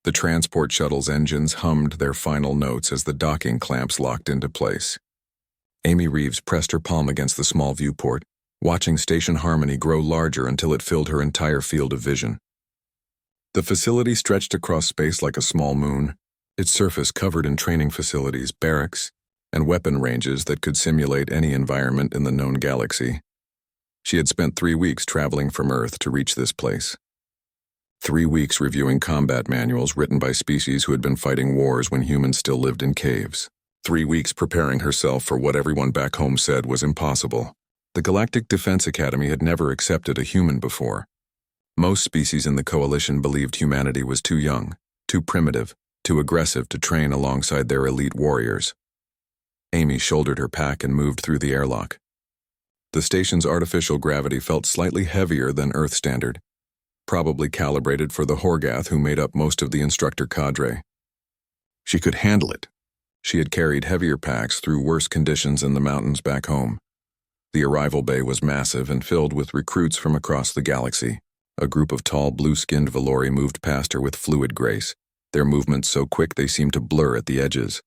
The transport shuttle's engines hummed their final notes as the docking clamps locked into place. Amy Reeves pressed her palm against the small viewport, watching station harmony grow larger until it filled her entire field of vision. The facility stretched across space like a small moon, its surface covered in training facilities, barracks, and weapon ranges that could simulate any environment in the known galaxy. She had spent 3 weeks traveling from Earth to reach this place. 3 weeks reviewing combat manuals written by species who had been fighting wars when humans still lived in caves. 3 weeks preparing herself for what everyone back home said was impossible. The Galactic Defense Academy had never accepted a human before. Most species in the Coalition believed humanity was too young, too primitive, too aggressive to train alongside their elite warriors. Amy shouldered her pack and moved through the airlock. The station's artificial gravity felt slightly heavier than Earth standard, probably calibrated for the Horgath who made up most of the instructor cadre. She could handle it. She had carried heavier packs through worse conditions in the mountains back home. The arrival bay was massive and filled with recruits from across the galaxy. A group of tall, blue-skinned Valori moved past her with fluid grace, their movements so quick they seemed to blur at the edges.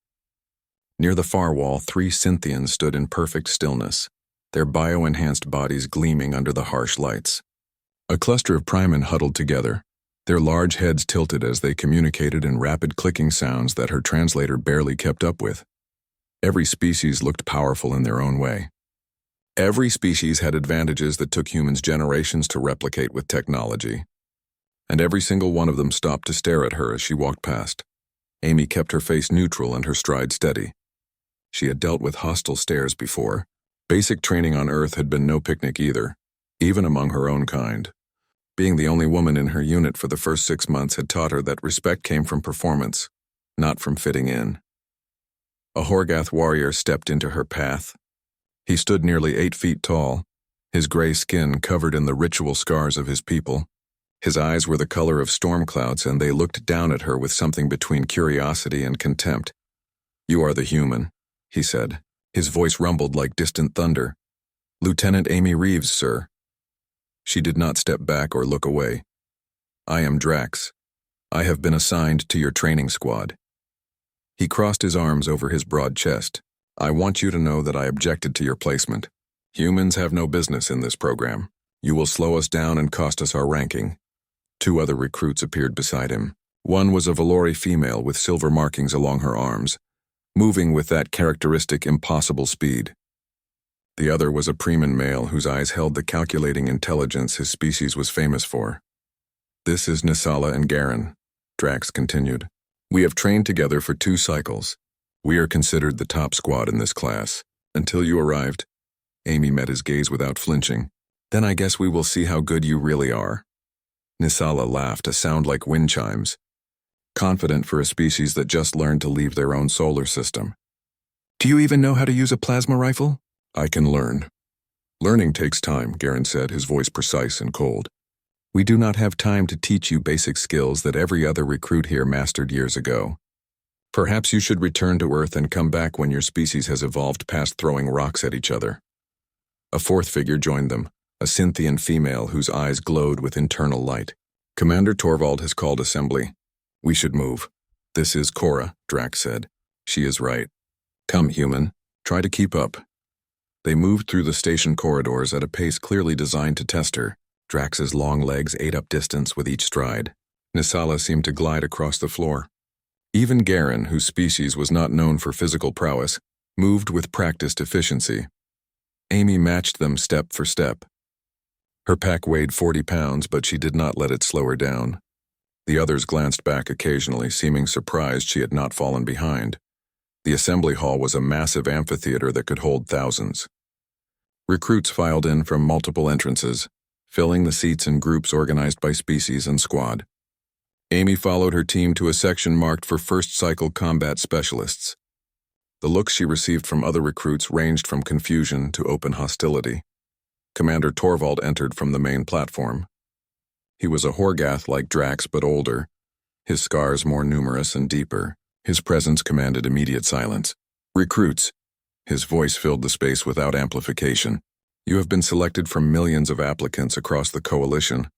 Near the far wall, 3 Synthians stood in perfect stillness, their bio-enhanced bodies gleaming under the harsh lights. A cluster of Primen huddled together, their large heads tilted as they communicated in rapid clicking sounds that her translator barely kept up with. Every species looked powerful in their own way. Every species had advantages that took humans generations to replicate with technology. And every single one of them stopped to stare at her as she walked past. Amy kept her face neutral and her stride steady. She had dealt with hostile stares before. Basic training on Earth had been no picnic either, even among her own kind. Being the only woman in her unit for the first 6 months had taught her that respect came from performance, not from fitting in. A Horgath warrior stepped into her path. He stood nearly 8 feet tall, his gray skin covered in the ritual scars of his people. His eyes were the color of storm clouds, and they looked down at her with something between curiosity and contempt. "You are the human," he said. His voice rumbled like distant thunder. "Lieutenant Amy Reeves, sir." She did not step back or look away. "I am Drax. I have been assigned to your training squad." He crossed his arms over his broad chest. "I want you to know that I objected to your placement. Humans have no business in this program. You will slow us down and cost us our ranking." 2 other recruits appeared beside him. One was a Valori female with silver markings along her arms, moving with that characteristic impossible speed. The other was a Primen male whose eyes held the calculating intelligence his species was famous for. "This is Nisala and Garen," Drax continued. "We have trained together for 2 cycles. We are considered the top squad in this class. Until you arrived." Amy met his gaze without flinching. "Then I guess we will see how good you really are." Nisala laughed, a sound like wind chimes. Confident for a species that just learned to leave their own solar system. "Do you even know how to use a plasma rifle?" "I can learn." "Learning takes time," Garen said, his voice precise and cold. "We do not have time to teach you basic skills that every other recruit here mastered years ago. Perhaps you should return to Earth and come back when your species has evolved past throwing rocks at each other." A 4th figure joined them, a Synthian female whose eyes glowed with internal light. "Commander Torvald has called assembly. We should move." "This is Cora," Drax said. "She is right. Come, human. Try to keep up." They moved through the station corridors at a pace clearly designed to test her. Drax's long legs ate up distance with each stride. Nisala seemed to glide across the floor. Even Garen, whose species was not known for physical prowess, moved with practiced efficiency. Amy matched them step for step. Her pack weighed 40 pounds, but she did not let it slow her down. The others glanced back occasionally, seeming surprised she had not fallen behind. The assembly hall was a massive amphitheater that could hold thousands. Recruits filed in from multiple entrances, filling the seats in groups organized by species and squad. Amy followed her team to a section marked for first-cycle combat specialists. The looks she received from other recruits ranged from confusion to open hostility. Commander Torvald entered from the main platform. He was a Horgath like Drax but older, his scars more numerous and deeper. His presence commanded immediate silence. "Recruits." His voice filled the space without amplification. "You have been selected from millions of applicants across the Coalition.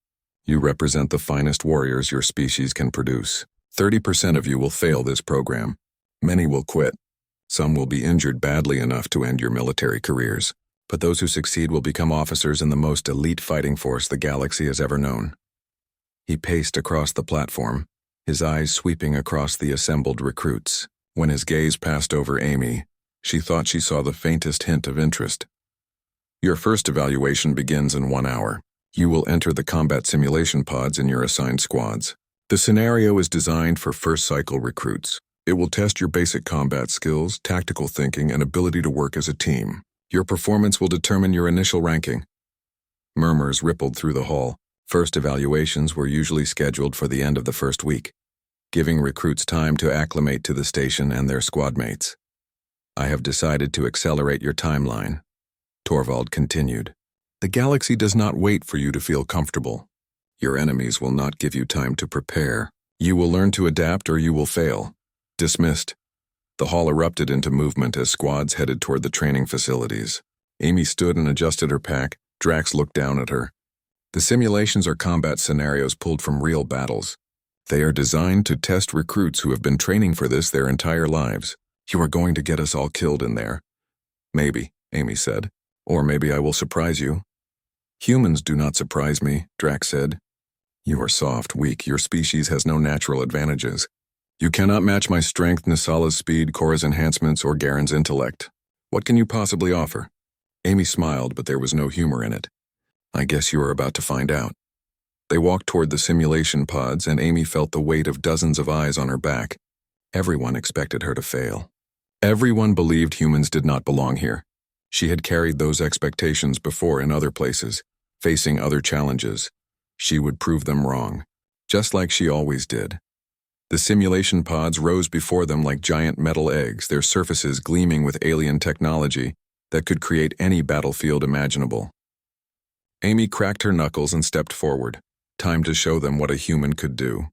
You represent the finest warriors your species can produce. 30% of you will fail this program. Many will quit. Some will be injured badly enough to end your military careers. But those who succeed will become officers in the most elite fighting force the galaxy has ever known. He paced across the platform, his eyes sweeping across the assembled recruits. When his gaze passed over Amy, she thought she saw the faintest hint of interest. Your first evaluation begins in 1 hour. You will enter the combat simulation pods in your assigned squads. The scenario is designed for first-cycle recruits. It will test your basic combat skills, tactical thinking, and ability to work as a team. Your performance will determine your initial ranking. Murmurs rippled through the hall. First evaluations were usually scheduled for the end of the first week, giving recruits time to acclimate to the station and their squad mates. I have decided to accelerate your timeline. Torvald continued. The galaxy does not wait for you to feel comfortable. Your enemies will not give you time to prepare. You will learn to adapt or you will fail. Dismissed. The hall erupted into movement as squads headed toward the training facilities. Amy stood and adjusted her pack. Drax looked down at her. The simulations are combat scenarios pulled from real battles. They are designed to test recruits who have been training for this their entire lives. You are going to get us all killed in there. Maybe, Amy said. Or maybe I will surprise you. Humans do not surprise me, Drax said. You are soft, weak. Your species has no natural advantages. You cannot match my strength, Nisala's speed, Korra's enhancements, or Garen's intellect. What can you possibly offer? Amy smiled, but there was no humor in it. I guess you are about to find out. They walked toward the simulation pods, and Amy felt the weight of dozens of eyes on her back. Everyone expected her to fail. Everyone believed humans did not belong here. She had carried those expectations before in other places, facing other challenges. She would prove them wrong, just like she always did. The simulation pods rose before them like giant metal eggs, their surfaces gleaming with alien technology that could create any battlefield imaginable. Amy cracked her knuckles and stepped forward. Time to show them what a human could do.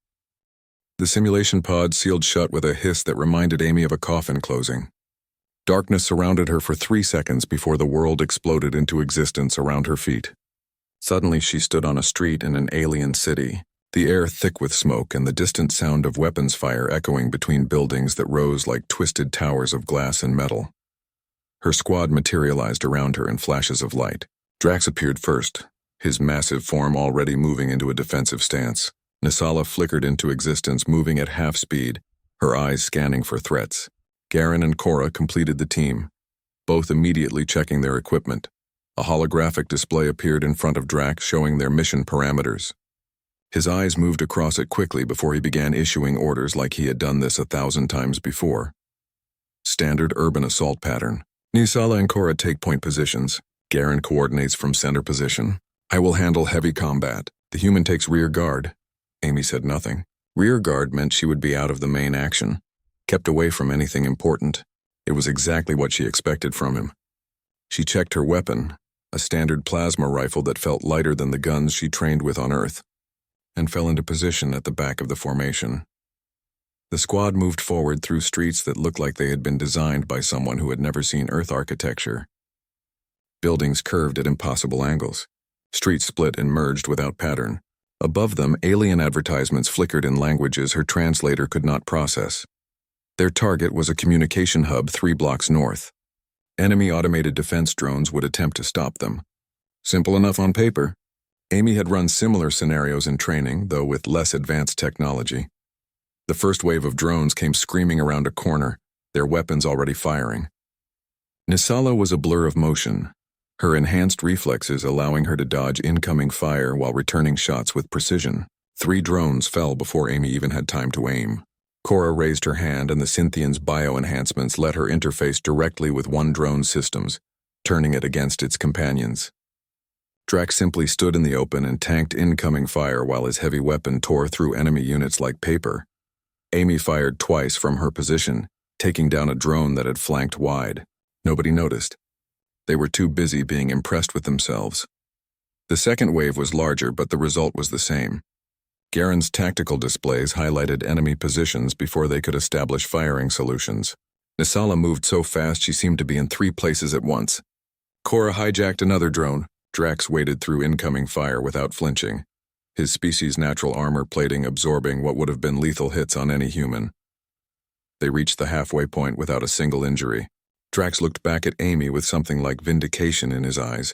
The simulation pod sealed shut with a hiss that reminded Amy of a coffin closing. Darkness surrounded her for 3 seconds before the world exploded into existence around her feet. Suddenly she stood on a street in an alien city, the air thick with smoke and the distant sound of weapons fire echoing between buildings that rose like twisted towers of glass and metal. Her squad materialized around her in flashes of light. Drax appeared first, his massive form already moving into a defensive stance. Nisala flickered into existence, moving at half speed, her eyes scanning for threats. Garen and Korra completed the team, both immediately checking their equipment. A holographic display appeared in front of Drax showing their mission parameters. His eyes moved across it quickly before he began issuing orders like he had done this 1,000 times before. Standard urban assault pattern. Nisala and Korra take point positions. Garen coordinates from center position. I will handle heavy combat. The human takes rear guard. Amy said nothing. Rear guard meant she would be out of the main action, kept away from anything important. It was exactly what she expected from him. She checked her weapon, a standard plasma rifle that felt lighter than the guns she trained with on Earth, and fell into position at the back of the formation. The squad moved forward through streets that looked like they had been designed by someone who had never seen Earth architecture. Buildings curved at impossible angles. Streets split and merged without pattern. Above them, alien advertisements flickered in languages her translator could not process. Their target was a communication hub 3 blocks north. Enemy automated defense drones would attempt to stop them. Simple enough on paper. Amy had run similar scenarios in training, though with less advanced technology. The first wave of drones came screaming around a corner, their weapons already firing. Nisala was a blur of motion, her enhanced reflexes allowing her to dodge incoming fire while returning shots with precision. 3 drones fell before Amy even had time to aim. Korra raised her hand and the Synthian's bio-enhancements let her interface directly with one drone's systems, turning it against its companions. Drax simply stood in the open and tanked incoming fire while his heavy weapon tore through enemy units like paper. Amy fired twice from her position, taking down a drone that had flanked wide. Nobody noticed. They were too busy being impressed with themselves. The second wave was larger, but the result was the same. Garen's tactical displays highlighted enemy positions before they could establish firing solutions. Nisala moved so fast she seemed to be in 3 places at once. Korra hijacked another drone. Drax waded through incoming fire without flinching. his species' natural armor plating absorbing what would have been lethal hits on any human. They reached the halfway point without a single injury. Drax looked back at Amy with something like vindication in his eyes.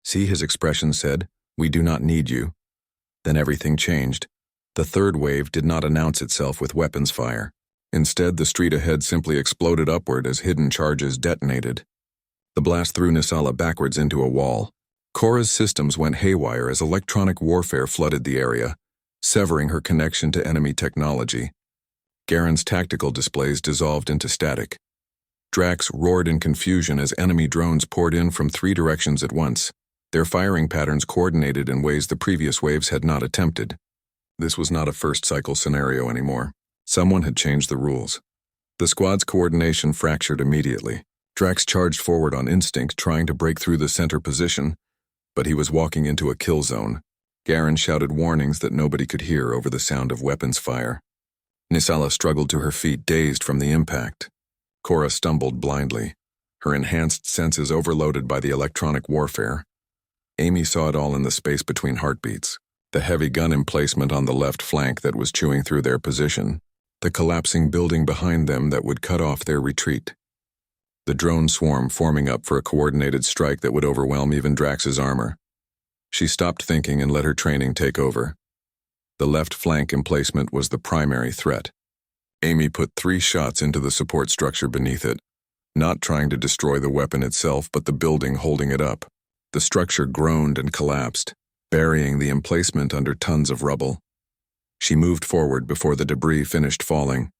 "See," his expression said, "we do not need you." Then everything changed. The third wave did not announce itself with weapons fire. Instead, the street ahead simply exploded upward as hidden charges detonated. The blast threw Nisala backwards into a wall. Korra's systems went haywire as electronic warfare flooded the area, severing her connection to enemy technology. Garen's tactical displays dissolved into static. Drax roared in confusion as enemy drones poured in from 3 directions at once, their firing patterns coordinated in ways the previous waves had not attempted. This was not a first-cycle scenario anymore. Someone had changed the rules. The squad's coordination fractured immediately. Drax charged forward on instinct, trying to break through the center position, but he was walking into a kill zone. Garen shouted warnings that nobody could hear over the sound of weapons fire. Nisala struggled to her feet, dazed from the impact. Korra stumbled blindly, her enhanced senses overloaded by the electronic warfare. Amy saw it all in the space between heartbeats. The heavy gun emplacement on the left flank that was chewing through their position. The collapsing building behind them that would cut off their retreat. The drone swarm forming up for a coordinated strike that would overwhelm even Drax's armor. She stopped thinking and let her training take over. The left flank emplacement was the primary threat. Amy put 3 shots into the support structure beneath it, not trying to destroy the weapon itself but the building holding it up. The structure groaned and collapsed, burying the emplacement under tons of rubble. She moved forward before the debris finished falling,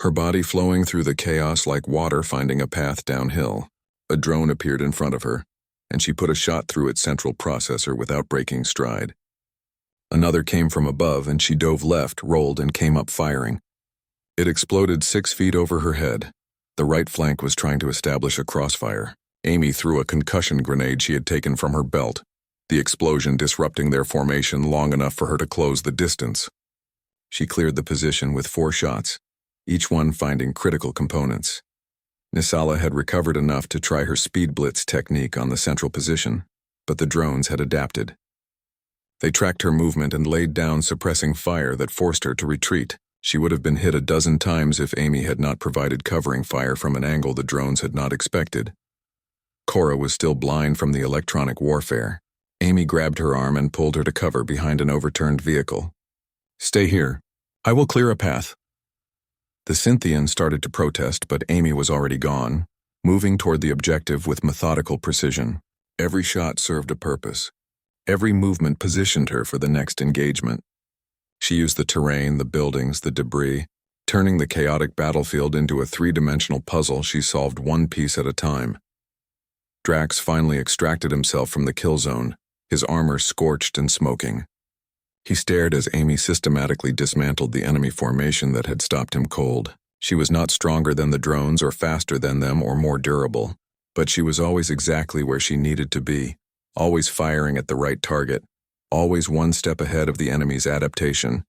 her body flowing through the chaos like water finding a path downhill. A drone appeared in front of her, and she put a shot through its central processor without breaking stride. Another came from above, and she dove left, rolled, and came up firing. It exploded 6 feet over her head. The right flank was trying to establish a crossfire. Amy threw a concussion grenade she had taken from her belt, the explosion disrupting their formation long enough for her to close the distance. She cleared the position with 4 shots, each one finding critical components. Nisala had recovered enough to try her speed blitz technique on the central position, but the drones had adapted. They tracked her movement and laid down suppressing fire that forced her to retreat. She would have been hit a dozen times if Amy had not provided covering fire from an angle the drones had not expected. Korra was still blind from the electronic warfare. Amy grabbed her arm and pulled her to cover behind an overturned vehicle. "Stay here. I will clear a path." The Synthian started to protest, but Amy was already gone, moving toward the objective with methodical precision. Every shot served a purpose. Every movement positioned her for the next engagement. She used the terrain, the buildings, the debris, turning the chaotic battlefield into a 3-dimensional puzzle she solved one piece at a time. Drax finally extracted himself from the kill zone, his armor scorched and smoking. He stared as Amy systematically dismantled the enemy formation that had stopped him cold. She was not stronger than the drones or faster than them or more durable, but she was always exactly where she needed to be, always firing at the right target, always one step ahead of the enemy's adaptation.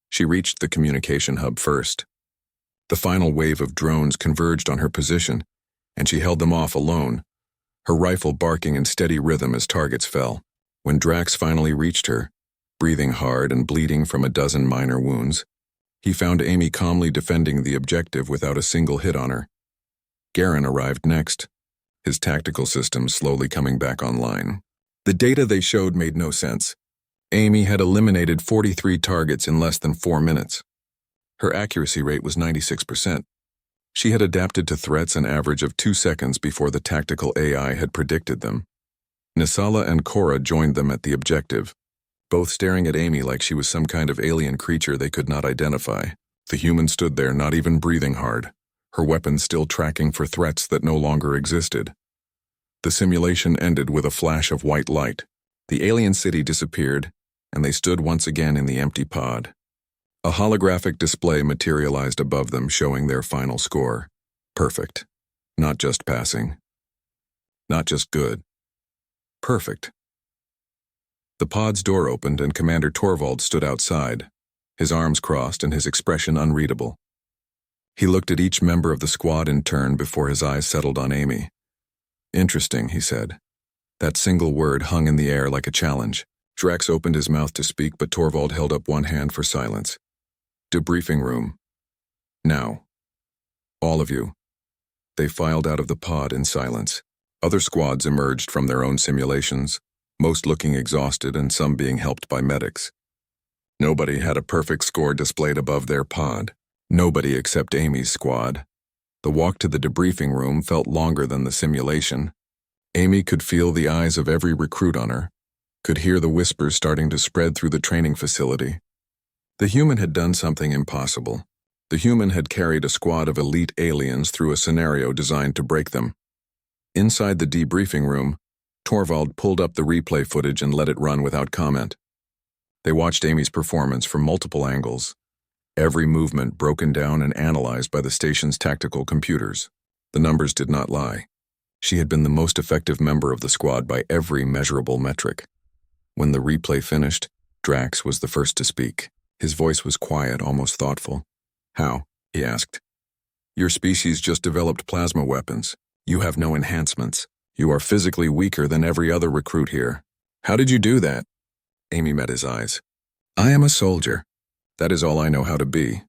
She reached the communication hub first. The final wave of drones converged on her position, and she held them off alone, her rifle barking in steady rhythm as targets fell. When Drax finally reached her, breathing hard and bleeding from a dozen minor wounds, he found Amy calmly defending the objective without a single hit on her. Garen arrived next, his tactical systems slowly coming back online. The data they showed made no sense. Amy had eliminated 43 targets in less than 4 minutes. Her accuracy rate was 96%. She had adapted to threats an average of 2 seconds before the tactical AI had predicted them. Nisala and Korra joined them at the objective, both staring at Amy like she was some kind of alien creature they could not identify. The human stood there, not even breathing hard, her weapon still tracking for threats that no longer existed. The simulation ended with a flash of white light. The alien city disappeared, and they stood once again in the empty pod. A holographic display materialized above them, showing their final score. Perfect. Not just passing. Not just good. Perfect. The pod's door opened and Commander Torvald stood outside, his arms crossed and his expression unreadable. He looked at each member of the squad in turn before his eyes settled on Amy. "Interesting," he said. That single word hung in the air like a challenge. Drax opened his mouth to speak, but Torvald held up one hand for silence. Debriefing room. Now. All of you. They filed out of the pod in silence. Other squads emerged from their own simulations, most looking exhausted and some being helped by medics. Nobody had a perfect score displayed above their pod. Nobody except Amy's squad. The walk to the debriefing room felt longer than the simulation. Amy could feel the eyes of every recruit on her, could hear the whispers starting to spread through the training facility. The human had done something impossible. The human had carried a squad of elite aliens through a scenario designed to break them. Inside the debriefing room, Torvald pulled up the replay footage and let it run without comment. They watched Amy's performance from multiple angles, every movement broken down and analyzed by the station's tactical computers. The numbers did not lie. She had been the most effective member of the squad by every measurable metric. When the replay finished, Drax was the first to speak. His voice was quiet, almost thoughtful. How? He asked. Your species just developed plasma weapons. You have no enhancements. You are physically weaker than every other recruit here. How did you do that? Amy met his eyes. I am a soldier. That is all I know how to be.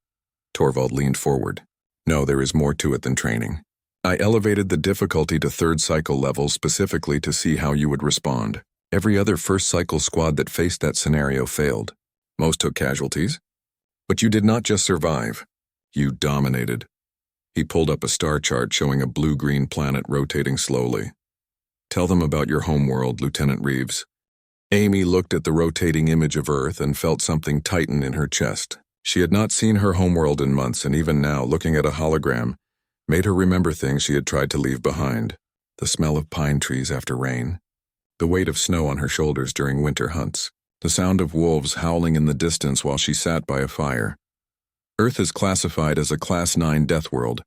Torvald leaned forward. No, there is more to it than training. I elevated the difficulty to 3rd cycle level specifically to see how you would respond. Every other 1st cycle squad that faced that scenario failed. Most took casualties. But you did not just survive. You dominated. He pulled up a star chart showing a blue-green planet rotating slowly. Tell them about your homeworld, Lieutenant Reeves. Amy looked at the rotating image of Earth and felt something tighten in her chest. She had not seen her homeworld in months, and even now, looking at a hologram, made her remember things she had tried to leave behind. The smell of pine trees after rain. The weight of snow on her shoulders during winter hunts. The sound of wolves howling in the distance while she sat by a fire. Earth is classified as a Class 9 Deathworld,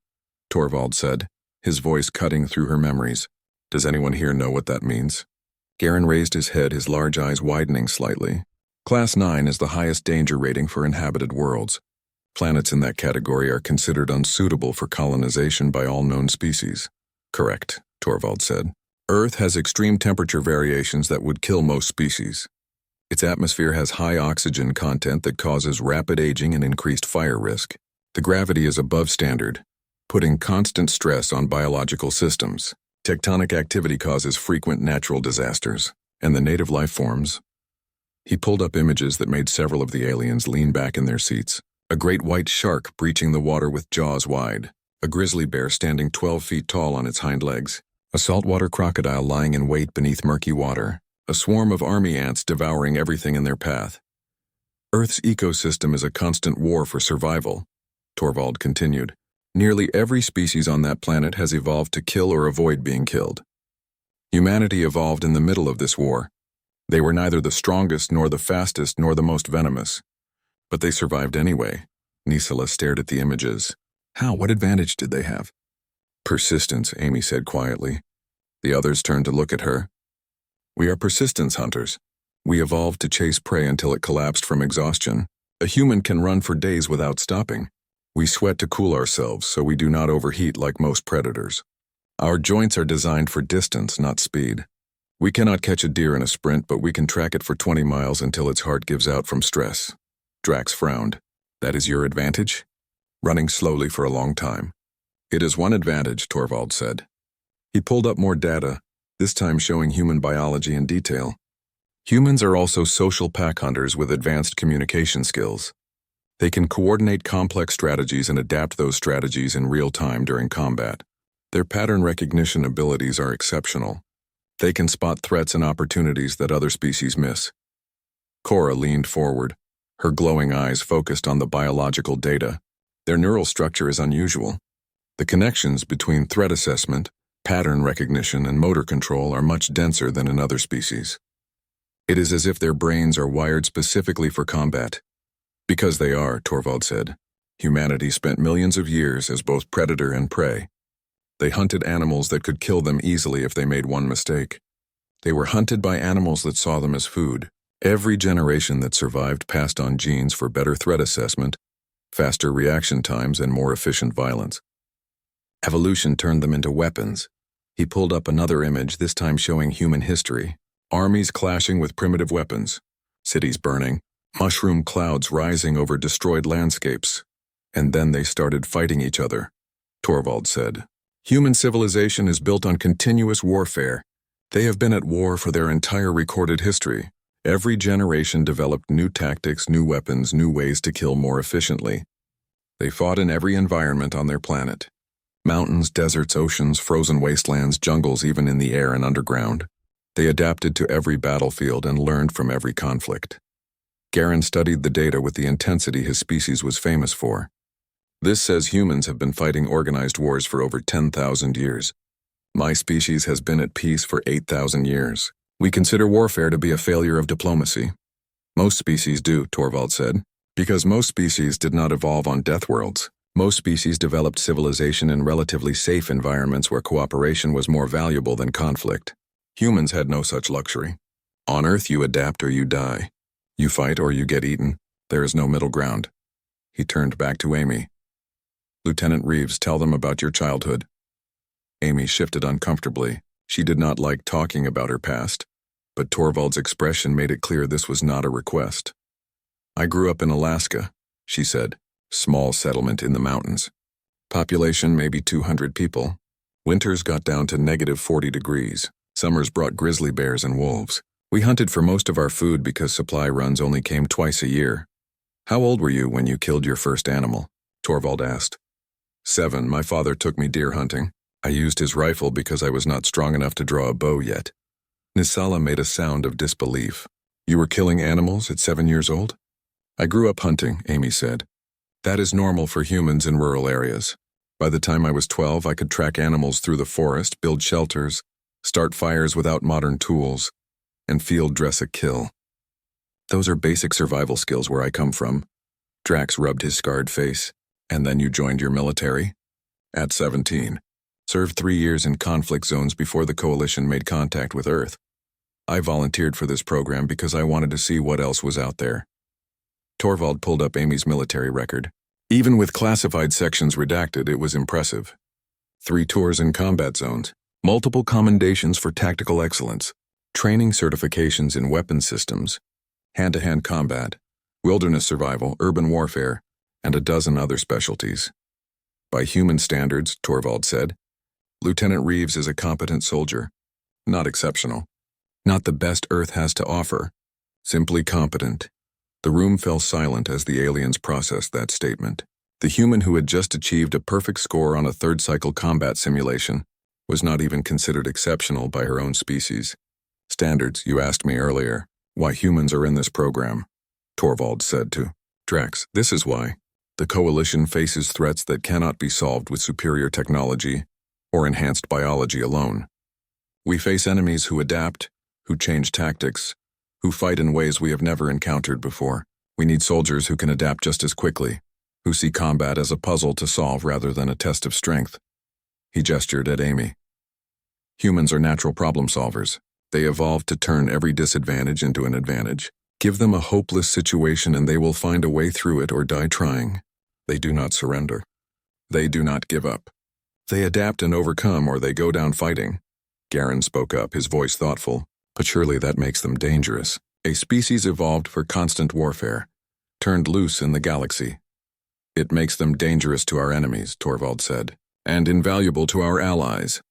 Torvald said, his voice cutting through her memories. Does anyone here know what that means? Garen raised his head, his large eyes widening slightly. Class 9 is the highest danger rating for inhabited worlds. Planets in that category are considered unsuitable for colonization by all known species. Correct, Torvald said. Earth has extreme temperature variations that would kill most species. Its atmosphere has high oxygen content that causes rapid aging and increased fire risk. The gravity is above standard, putting constant stress on biological systems. Tectonic activity causes frequent natural disasters, and the native life forms. He pulled up images that made several of the aliens lean back in their seats. A great white shark breaching the water with jaws wide. A grizzly bear standing 12 feet tall on its hind legs. A saltwater crocodile lying in wait beneath murky water. A swarm of army ants devouring everything in their path. Earth's ecosystem is a constant war for survival, Torvald continued. Nearly every species on that planet has evolved to kill or avoid being killed. Humanity evolved in the middle of this war. They were neither the strongest nor the fastest nor the most venomous. But they survived anyway. Nisela stared at the images. How? What advantage did they have? Persistence, Amy said quietly. The others turned to look at her. We are persistence hunters. We evolved to chase prey until it collapsed from exhaustion. A human can run for days without stopping. We sweat to cool ourselves so we do not overheat like most predators. Our joints are designed for distance, not speed. We cannot catch a deer in a sprint, but we can track it for 20 miles until its heart gives out from stress. Drax frowned. That is your advantage? Running slowly for a long time. It is one advantage, Torvald said. He pulled up more data, this time showing human biology in detail. Humans are also social pack hunters with advanced communication skills. They can coordinate complex strategies and adapt those strategies in real time during combat. Their pattern recognition abilities are exceptional. They can spot threats and opportunities that other species miss. Cora leaned forward, her glowing eyes focused on the biological data. Their neural structure is unusual. The connections between threat assessment, pattern recognition, and motor control are much denser than in other species. It is as if their brains are wired specifically for combat. Because they are, Torvald said. Humanity spent millions of years as both predator and prey. They hunted animals that could kill them easily if they made one mistake. They were hunted by animals that saw them as food. Every generation that survived passed on genes for better threat assessment, faster reaction times, and more efficient violence. Evolution turned them into weapons. He pulled up another image, this time showing human history. Armies clashing with primitive weapons. cities burning, mushroom clouds rising over destroyed landscapes. And then they started fighting each other, Torvald said. Human civilization is built on continuous warfare. They have been at war for their entire recorded history. Every generation developed new tactics, new weapons, new ways to kill more efficiently. They fought in every environment on their planet. Mountains, deserts, oceans, frozen wastelands, jungles, even in the air and underground. They adapted to every battlefield and learned from every conflict. Garen studied the data with the intensity his species was famous for. This says humans have been fighting organized wars for over 10,000 years. My species has been at peace for 8,000 years. We consider warfare to be a failure of diplomacy. Most species do, Torvald said, because most species did not evolve on deathworlds. Most species developed civilization in relatively safe environments where cooperation was more valuable than conflict. Humans had no such luxury. On Earth, you adapt or you die. You fight or you get eaten. There is no middle ground. He turned back to Amy. Lieutenant Reeves, tell them about your childhood. Amy shifted uncomfortably. She did not like talking about her past, but Torvald's expression made it clear this was not a request. I grew up in Alaska, she said. Small settlement in the mountains. Population maybe 200 people. Winters got down to -40 degrees. Summers brought grizzly bears and wolves. We hunted for most of our food because supply runs only came twice a year. How old were you when you killed your first animal? Torvald asked. 7. My father took me deer hunting. I used his rifle because I was not strong enough to draw a bow yet. Nisala made a sound of disbelief. You were killing animals at 7 years old? I grew up hunting, Amy said. That is normal for humans in rural areas. By the time I was 12, I could track animals through the forest, build shelters, start fires without modern tools, and field dress a kill. Those are basic survival skills where I come from. Drax rubbed his scarred face. And then you joined your military? At 17. Served 3 years in conflict zones before the Coalition made contact with Earth. I volunteered for this program because I wanted to see what else was out there. Torvald pulled up Amy's military record. Even with classified sections redacted, it was impressive. 3 tours in combat zones, multiple commendations for tactical excellence, training certifications in weapon systems, hand-to-hand combat, wilderness survival, urban warfare, and a dozen other specialties. By human standards, Torvald said, Lieutenant Reeves is a competent soldier. Not exceptional. Not the best Earth has to offer. Simply competent. The room fell silent as the aliens processed that statement. The human who had just achieved a perfect score on a third-cycle combat simulation was not even considered exceptional by her own species. Standards, you asked me earlier, why humans are in this program, Torvald said to Drax. This is why. The Coalition faces threats that cannot be solved with superior technology or enhanced biology alone. We face enemies who adapt, who change tactics, who fight in ways we have never encountered before. We need soldiers who can adapt just as quickly, who see combat as a puzzle to solve rather than a test of strength. He gestured at Amy. Humans are natural problem solvers. They evolved to turn every disadvantage into an advantage. Give them a hopeless situation and they will find a way through it or die trying. They do not surrender. They do not give up. They adapt and overcome or they go down fighting. Garen spoke up, his voice thoughtful. But surely that makes them dangerous. A species evolved for constant warfare, turned loose in the galaxy. It makes them dangerous to our enemies, Torvald said, and invaluable to our allies.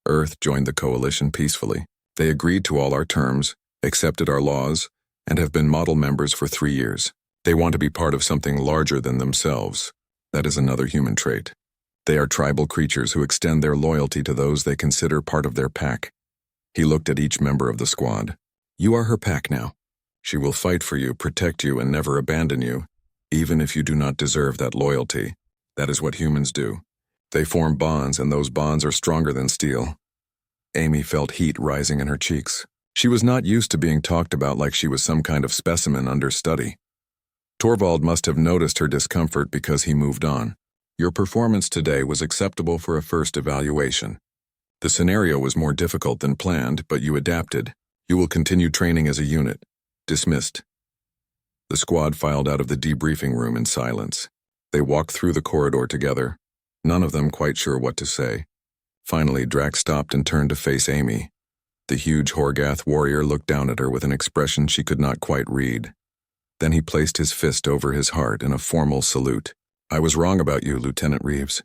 Earth joined the Coalition peacefully. They agreed to all our terms, accepted our laws, and have been model members for 3 years. They want to be part of something larger than themselves. That is another human trait. They are tribal creatures who extend their loyalty to those they consider part of their pack. He looked at each member of the squad. You are her pack now. She will fight for you, protect you, and never abandon you, even if you do not deserve that loyalty. That is what humans do. They form bonds, and those bonds are stronger than steel. Amy felt heat rising in her cheeks. She was not used to being talked about like she was some kind of specimen under study. Torvald must have noticed her discomfort because he moved on. Your performance today was acceptable for a first evaluation. The scenario was more difficult than planned, but you adapted. You will continue training as a unit. Dismissed. The squad filed out of the debriefing room in silence. They walked through the corridor together, none of them quite sure what to say. Finally, Drax stopped and turned to face Amy. The huge Horgath warrior looked down at her with an expression she could not quite read. Then he placed his fist over his heart in a formal salute. I was wrong about you, Lieutenant Reeves.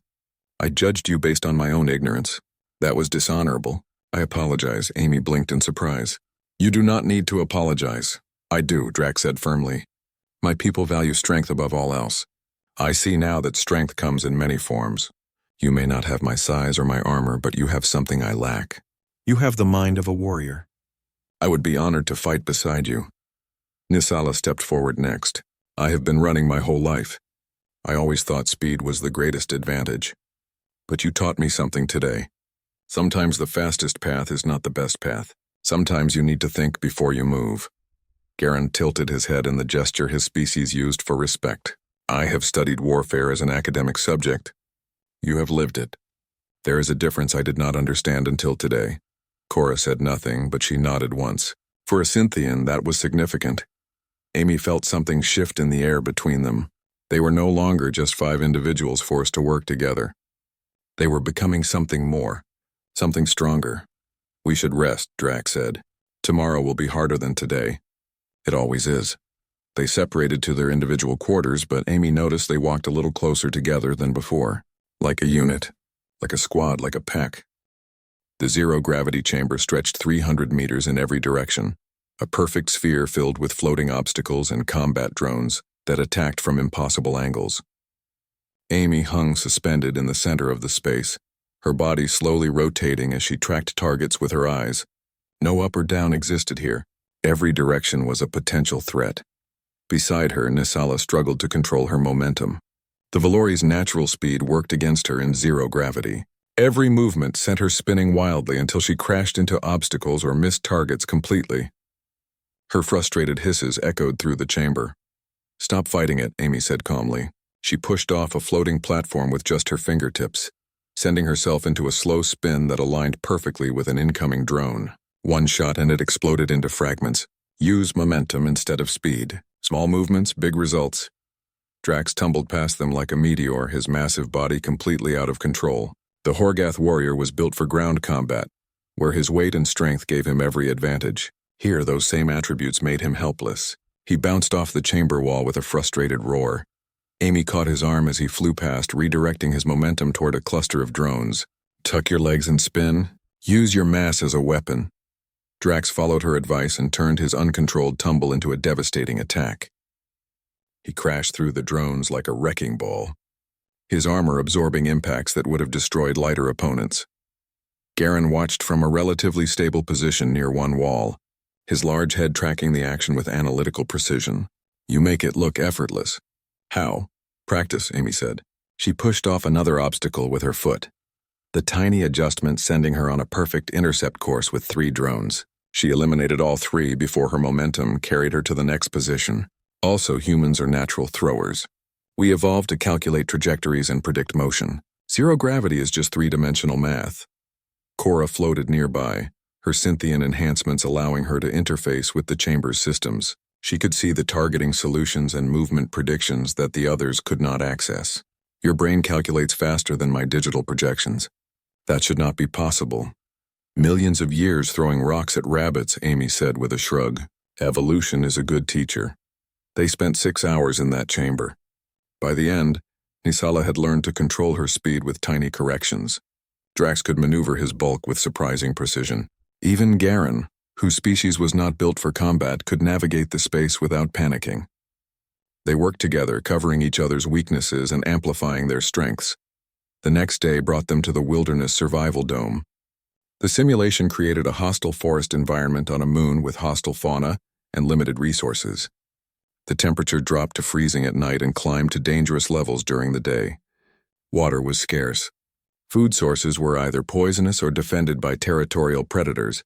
I judged you based on my own ignorance. That was dishonorable. I apologize, Amy blinked in surprise. You do not need to apologize. I do, Drax said firmly. My people value strength above all else. I see now that strength comes in many forms. You may not have my size or my armor, but you have something I lack. You have the mind of a warrior. I would be honored to fight beside you. Nisala stepped forward next. I have been running my whole life. I always thought speed was the greatest advantage. But you taught me something today. Sometimes the fastest path is not the best path. Sometimes you need to think before you move. Garen tilted his head in the gesture his species used for respect. I have studied warfare as an academic subject. You have lived it. There is a difference I did not understand until today. Cora said nothing, but she nodded once. For a Cynthian, that was significant. Amy felt something shift in the air between them. They were no longer just 5 individuals forced to work together. They were becoming something more, something stronger. We should rest, Drax said. Tomorrow will be harder than today. It always is. They separated to their individual quarters, but Amy noticed they walked a little closer together than before. Like a unit, like a squad, like a pack. The zero-gravity chamber stretched 300 meters in every direction, a perfect sphere filled with floating obstacles and combat drones that attacked from impossible angles. Amy hung suspended in the center of the space, her body slowly rotating as she tracked targets with her eyes. No up or down existed here. Every direction was a potential threat. Beside her, Nisala struggled to control her momentum. The Valori's natural speed worked against her in zero gravity. Every movement sent her spinning wildly until she crashed into obstacles or missed targets completely. Her frustrated hisses echoed through the chamber. Stop fighting it, Amy said calmly. She pushed off a floating platform with just her fingertips, sending herself into a slow spin that aligned perfectly with an incoming drone. One shot and it exploded into fragments. Use momentum instead of speed. Small movements, big results. Drax tumbled past them like a meteor, his massive body completely out of control. The Horgath warrior was built for ground combat, where his weight and strength gave him every advantage. Here, those same attributes made him helpless. He bounced off the chamber wall with a frustrated roar. Amy caught his arm as he flew past, redirecting his momentum toward a cluster of drones. Tuck your legs and spin. Use your mass as a weapon. Drax followed her advice and turned his uncontrolled tumble into a devastating attack. He crashed through the drones like a wrecking ball, his armor absorbing impacts that would have destroyed lighter opponents. Garen watched from a relatively stable position near one wall, his large head tracking the action with analytical precision. You make it look effortless. How? Practice, Amy said. She pushed off another obstacle with her foot, the tiny adjustment sending her on a perfect intercept course with 3 drones. She eliminated all 3 before her momentum carried her to the next position. Also, humans are natural throwers. We evolved to calculate trajectories and predict motion. Zero gravity is just 3-dimensional math. Cora floated nearby, her Cynthian enhancements allowing her to interface with the chamber's systems. She could see the targeting solutions and movement predictions that the others could not access. Your brain calculates faster than my digital projections. That should not be possible. Millions of years throwing rocks at rabbits, Amy said with a shrug. Evolution is a good teacher. They spent 6 hours in that chamber. By the end, Nisala had learned to control her speed with tiny corrections. Drax could maneuver his bulk with surprising precision. Even Garen, whose species was not built for combat, could navigate the space without panicking. They worked together, covering each other's weaknesses and amplifying their strengths. The next day brought them to the Wilderness Survival Dome. The simulation created a hostile forest environment on a moon with hostile fauna and limited resources. The temperature dropped to freezing at night and climbed to dangerous levels during the day. Water was scarce. Food sources were either poisonous or defended by territorial predators.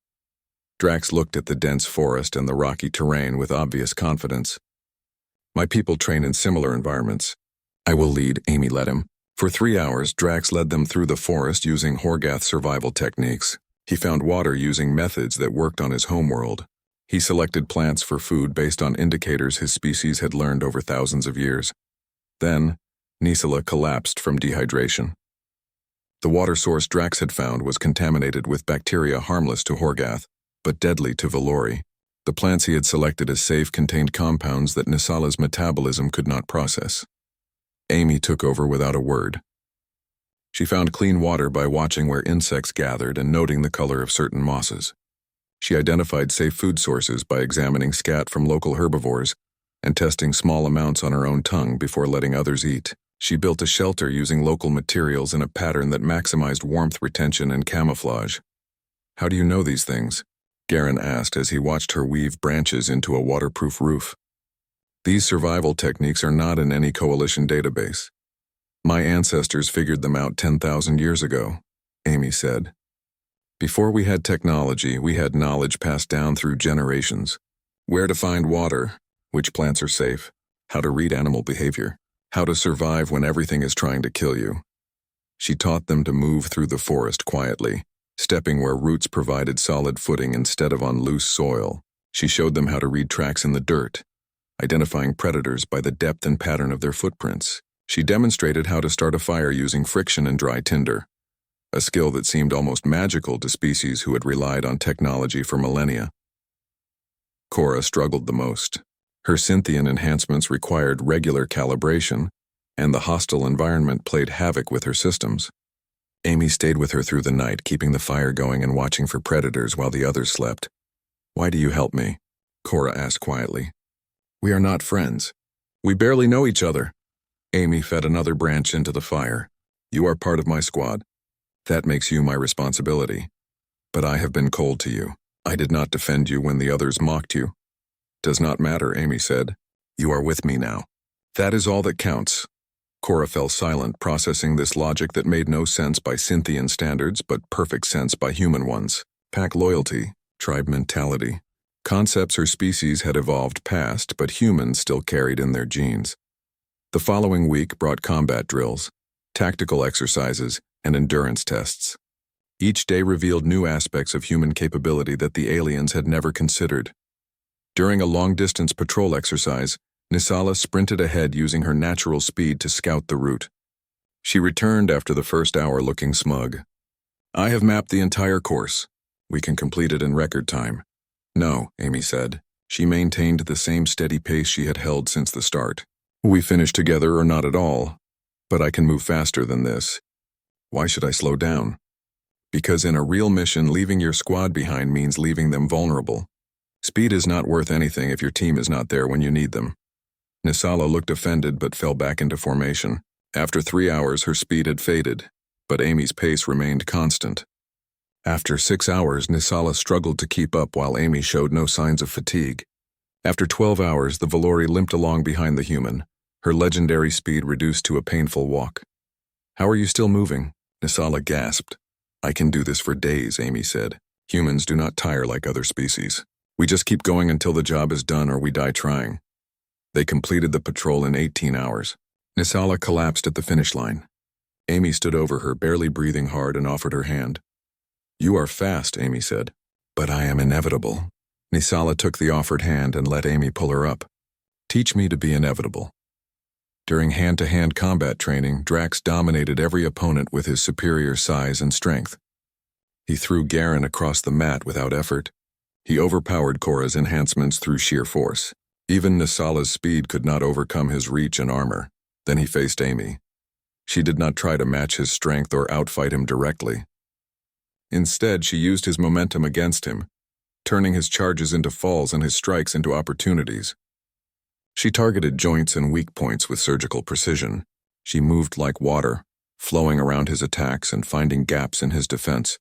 Drax looked at the dense forest and the rocky terrain with obvious confidence. My people train in similar environments. I will lead, Amy led him. For 3 hours, Drax led them through the forest using Horgath survival techniques. He found water using methods that worked on his homeworld. He selected plants for food based on indicators his species had learned over thousands of years. Then, Nisala collapsed from dehydration. The water source Drax had found was contaminated with bacteria harmless to Horgath. but deadly to Valori. The plants he had selected as safe contained compounds that Nisala's metabolism could not process. Amy took over without a word. She found clean water by watching where insects gathered and noting the color of certain mosses. She identified safe food sources by examining scat from local herbivores and testing small amounts on her own tongue before letting others eat. She built a shelter using local materials in a pattern that maximized warmth retention and camouflage. "How do you know these things?" Garen asked as he watched her weave branches into a waterproof roof. "These survival techniques are not in any coalition database. My ancestors figured them out 10,000 years ago," Amy said. "Before we had technology, we had knowledge passed down through generations. Where to find water, which plants are safe, how to read animal behavior, how to survive when everything is trying to kill you." She taught them to move through the forest quietly, stepping where roots provided solid footing instead of on loose soil. She showed them how to read tracks in the dirt, identifying predators by the depth and pattern of their footprints. She demonstrated how to start a fire using friction and dry tinder, a skill that seemed almost magical to species who had relied on technology for millennia. Cora struggled the most. Her Synthian enhancements required regular calibration, and the hostile environment played havoc with her systems. Amy stayed with her through the night, keeping the fire going and watching for predators while the others slept. "Why do you help me?" Cora asked quietly. "We are not friends. We barely know each other." Amy fed another branch into the fire. "You are part of my squad. That makes you my responsibility. But I have been cold to you. I did not defend you when the others mocked you." "Does not matter," Amy said. "You are with me now. That is all that counts." Cora fell silent, processing this logic that made no sense by Synthian standards but perfect sense by human ones. Pack loyalty, tribe mentality. Concepts her species had evolved past, but humans still carried in their genes. The following week brought combat drills, tactical exercises, and endurance tests. Each day revealed new aspects of human capability that the aliens had never considered. During a long-distance patrol exercise, Nisala sprinted ahead using her natural speed to scout the route. She returned after the first hour looking smug. "I have mapped the entire course. We can complete it in record time." "No," Amy said. She maintained the same steady pace she had held since the start. "We finish together or not at all. But I can move faster than this. Why should I slow down?" "Because in a real mission, leaving your squad behind means leaving them vulnerable. Speed is not worth anything if your team is not there when you need them." Nisala looked offended but fell back into formation. After 3 hours, her speed had faded, but Amy's pace remained constant. After 6 hours, Nisala struggled to keep up while Amy showed no signs of fatigue. After 12 hours, the Valori limped along behind the human, her legendary speed reduced to a painful walk. "How are you still moving?" Nisala gasped. "I can do this for days," Amy said. "Humans do not tire like other species. We just keep going until the job is done or we die trying." They completed the patrol in 18 hours. Nisala collapsed at the finish line. Amy stood over her, barely breathing hard, and offered her hand. "You are fast," Amy said. "But I am inevitable." Nisala took the offered hand and let Amy pull her up. "Teach me to be inevitable." During hand-to-hand combat training, Drax dominated every opponent with his superior size and strength. He threw Garen across the mat without effort. He overpowered Cora's enhancements through sheer force. Even Nisala's speed could not overcome his reach and armor. Then he faced Amy. She did not try to match his strength or outfight him directly. Instead, she used his momentum against him, turning his charges into falls and his strikes into opportunities. She targeted joints and weak points with surgical precision. She moved like water, flowing around his attacks and finding gaps in his defense.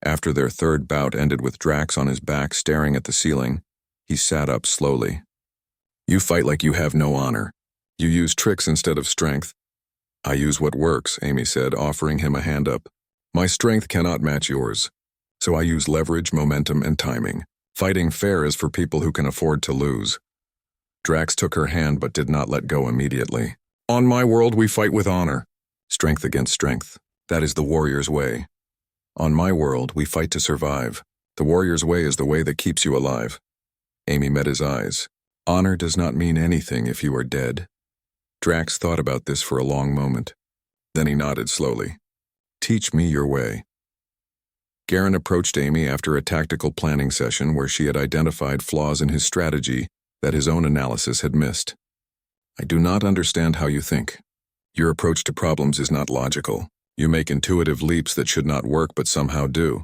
After their third bout ended with Drax on his back staring at the ceiling, he sat up slowly. "You fight like you have no honor. You use tricks instead of strength." "I use what works," Amy said, offering him a hand up. "My strength cannot match yours, so I use leverage, momentum, and timing. Fighting fair is for people who can afford to lose." Drax took her hand but did not let go immediately. "On my world, we fight with honor. Strength against strength. That is the warrior's way. On my world, we fight to survive. The warrior's way is the way that keeps you alive." Amy met his eyes. "Honor does not mean anything if you are dead." Drax thought about this for a long moment. Then he nodded slowly. "Teach me your way." Garen approached Amy after a tactical planning session where she had identified flaws in his strategy that his own analysis had missed. I do not understand how you think. Your approach to problems is not logical. You make intuitive leaps that should not work but somehow do.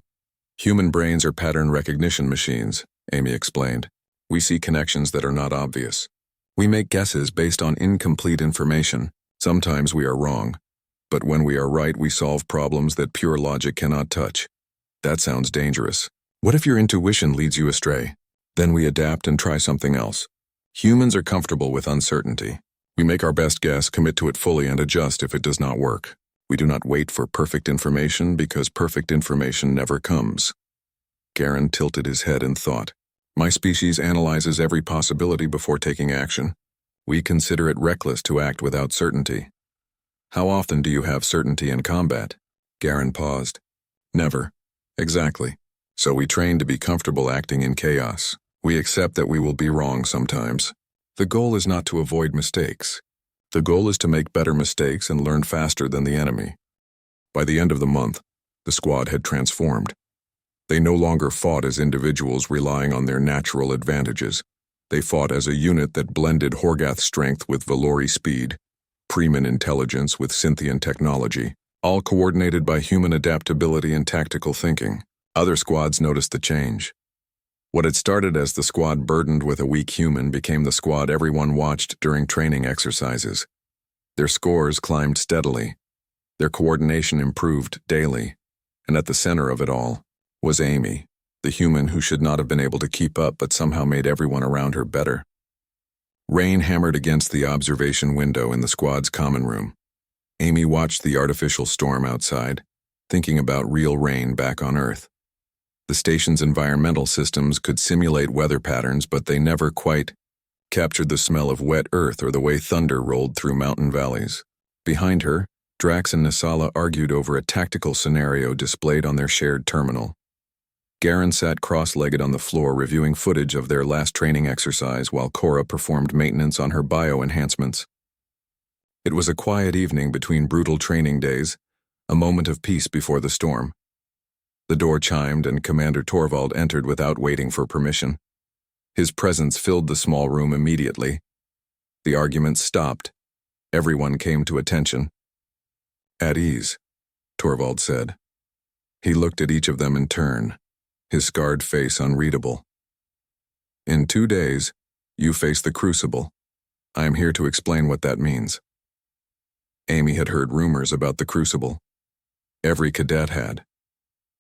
Human brains are pattern recognition machines, Amy explained. We see connections that are not obvious. We make guesses based on incomplete information. Sometimes we are wrong. But when we are right, we solve problems that pure logic cannot touch. That sounds dangerous. What if your intuition leads you astray? Then we adapt and try something else. Humans are comfortable with uncertainty. We make our best guess, commit to it fully, and adjust if it does not work. We do not wait for perfect information because perfect information never comes. Garen tilted his head in thought. My species analyzes every possibility before taking action. We consider it reckless to act without certainty. How often do you have certainty in combat? Garen paused. Never. Exactly. So we train to be comfortable acting in chaos. We accept that we will be wrong sometimes. The goal is not to avoid mistakes. The goal is to make better mistakes and learn faster than the enemy. By the end of the month, the squad had transformed. They no longer fought as individuals relying on their natural advantages. They fought as a unit that blended Horgath strength with Valori speed, Preman intelligence with Synthian technology, all coordinated by human adaptability and tactical thinking. Other squads noticed the change. What had started as the squad burdened with a weak human became the squad everyone watched during training exercises. Their scores climbed steadily. Their coordination improved daily. And at the center of it all was Amy, the human who should not have been able to keep up but somehow made everyone around her better. Rain hammered against the observation window in the squad's common room. Amy watched the artificial storm outside, thinking about real rain back on Earth. The station's environmental systems could simulate weather patterns, but they never quite captured the smell of wet earth or the way thunder rolled through mountain valleys. Behind her, Drax and Nisala argued over a tactical scenario displayed on their shared terminal. Garen sat cross-legged on the floor reviewing footage of their last training exercise while Cora performed maintenance on her bio-enhancements. It was a quiet evening between brutal training days, a moment of peace before the storm. The door chimed and Commander Torvald entered without waiting for permission. His presence filled the small room immediately. The arguments stopped. Everyone came to attention. At ease, Torvald said. He looked at each of them in turn, his scarred face unreadable. In 2 days, you face the Crucible. I am here to explain what that means. Amy had heard rumors about the Crucible. Every cadet had.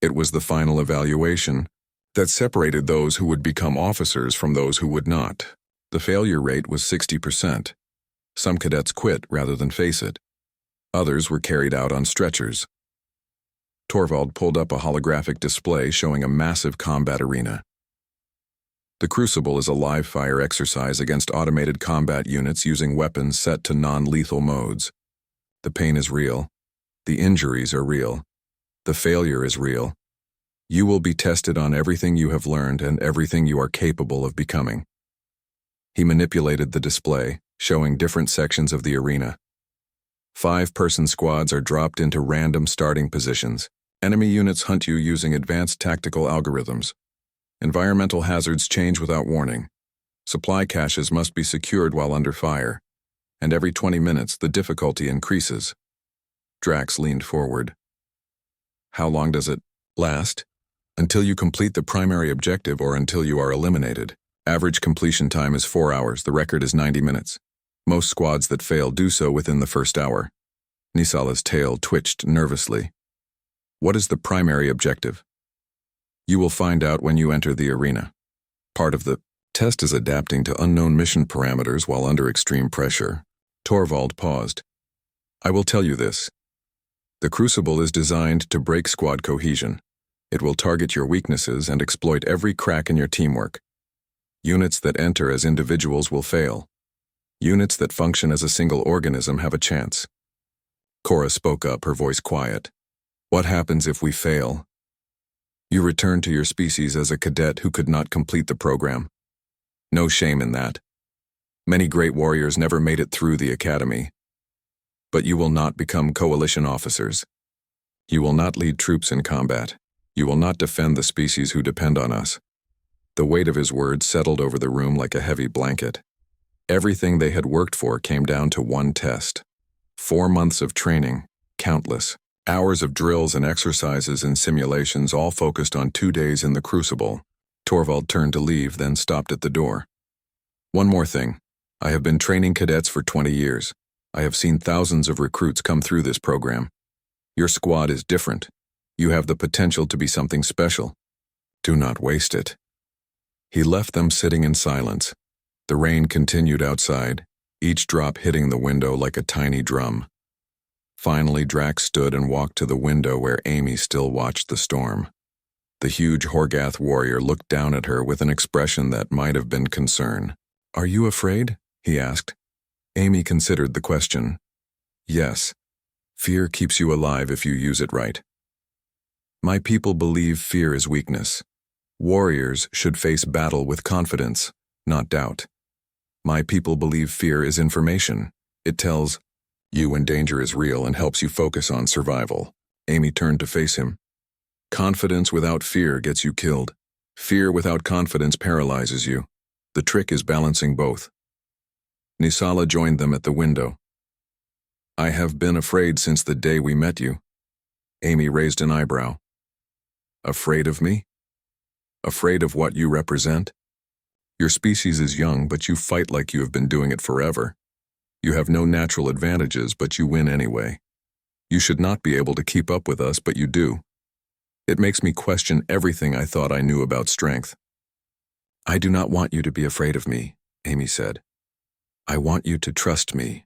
It was the final evaluation that separated those who would become officers from those who would not. The failure rate was 60%. Some cadets quit rather than face it. Others were carried out on stretchers. Torvald pulled up a holographic display showing a massive combat arena. The Crucible is a live-fire exercise against automated combat units using weapons set to non-lethal modes. The pain is real. The injuries are real. The failure is real. You will be tested on everything you have learned and everything you are capable of becoming. He manipulated the display, showing different sections of the arena. 5-person squads are dropped into random starting positions. Enemy units hunt you using advanced tactical algorithms. Environmental hazards change without warning. Supply caches must be secured while under fire. And every 20 minutes, the difficulty increases. Drax leaned forward. How long does it last? Until you complete the primary objective or until you are eliminated. Average completion time is 4 hours. The record is 90 minutes. Most squads that fail do so within the first hour. Nisala's tail twitched nervously. What is the primary objective? You will find out when you enter the arena. Part of the test is adapting to unknown mission parameters while under extreme pressure. Torvald paused. I will tell you this. The Crucible is designed to break squad cohesion. It will target your weaknesses and exploit every crack in your teamwork. Units that enter as individuals will fail. Units that function as a single organism have a chance. Cora spoke up, her voice quiet. What happens if we fail? You return to your species as a cadet who could not complete the program. No shame in that. Many great warriors never made it through the academy. But you will not become coalition officers. You will not lead troops in combat. You will not defend the species who depend on us." The weight of his words settled over the room like a heavy blanket. Everything they had worked for came down to one test. 4 months of training, countless hours of drills and exercises and simulations, all focused on 2 days in the Crucible. Torvald turned to leave, then stopped at the door. "One more thing. I have been training cadets for 20 years. I have seen thousands of recruits come through this program. Your squad is different. You have the potential to be something special. Do not waste it." He left them sitting in silence. The rain continued outside, each drop hitting the window like a tiny drum. Finally, Drax stood and walked to the window where Amy still watched the storm. The huge Horgath warrior looked down at her with an expression that might have been concern. "Are you afraid?" he asked. Amy considered the question. "Yes. Fear keeps you alive if you use it right. My people believe fear is weakness. Warriors should face battle with confidence, not doubt. My people believe fear is information. It tells you when danger is real and helps you focus on survival." Amy turned to face him. "Confidence without fear gets you killed. Fear without confidence paralyzes you. The trick is balancing both." Nisala joined them at the window. "I have been afraid since the day we met you." Amy raised an eyebrow. "Afraid of me? Afraid of what you represent? Your species is young, but you fight like you have been doing it forever. You have no natural advantages, but you win anyway. You should not be able to keep up with us, but you do. It makes me question everything I thought I knew about strength." "I do not want you to be afraid of me," Amy said. "I want you to trust me."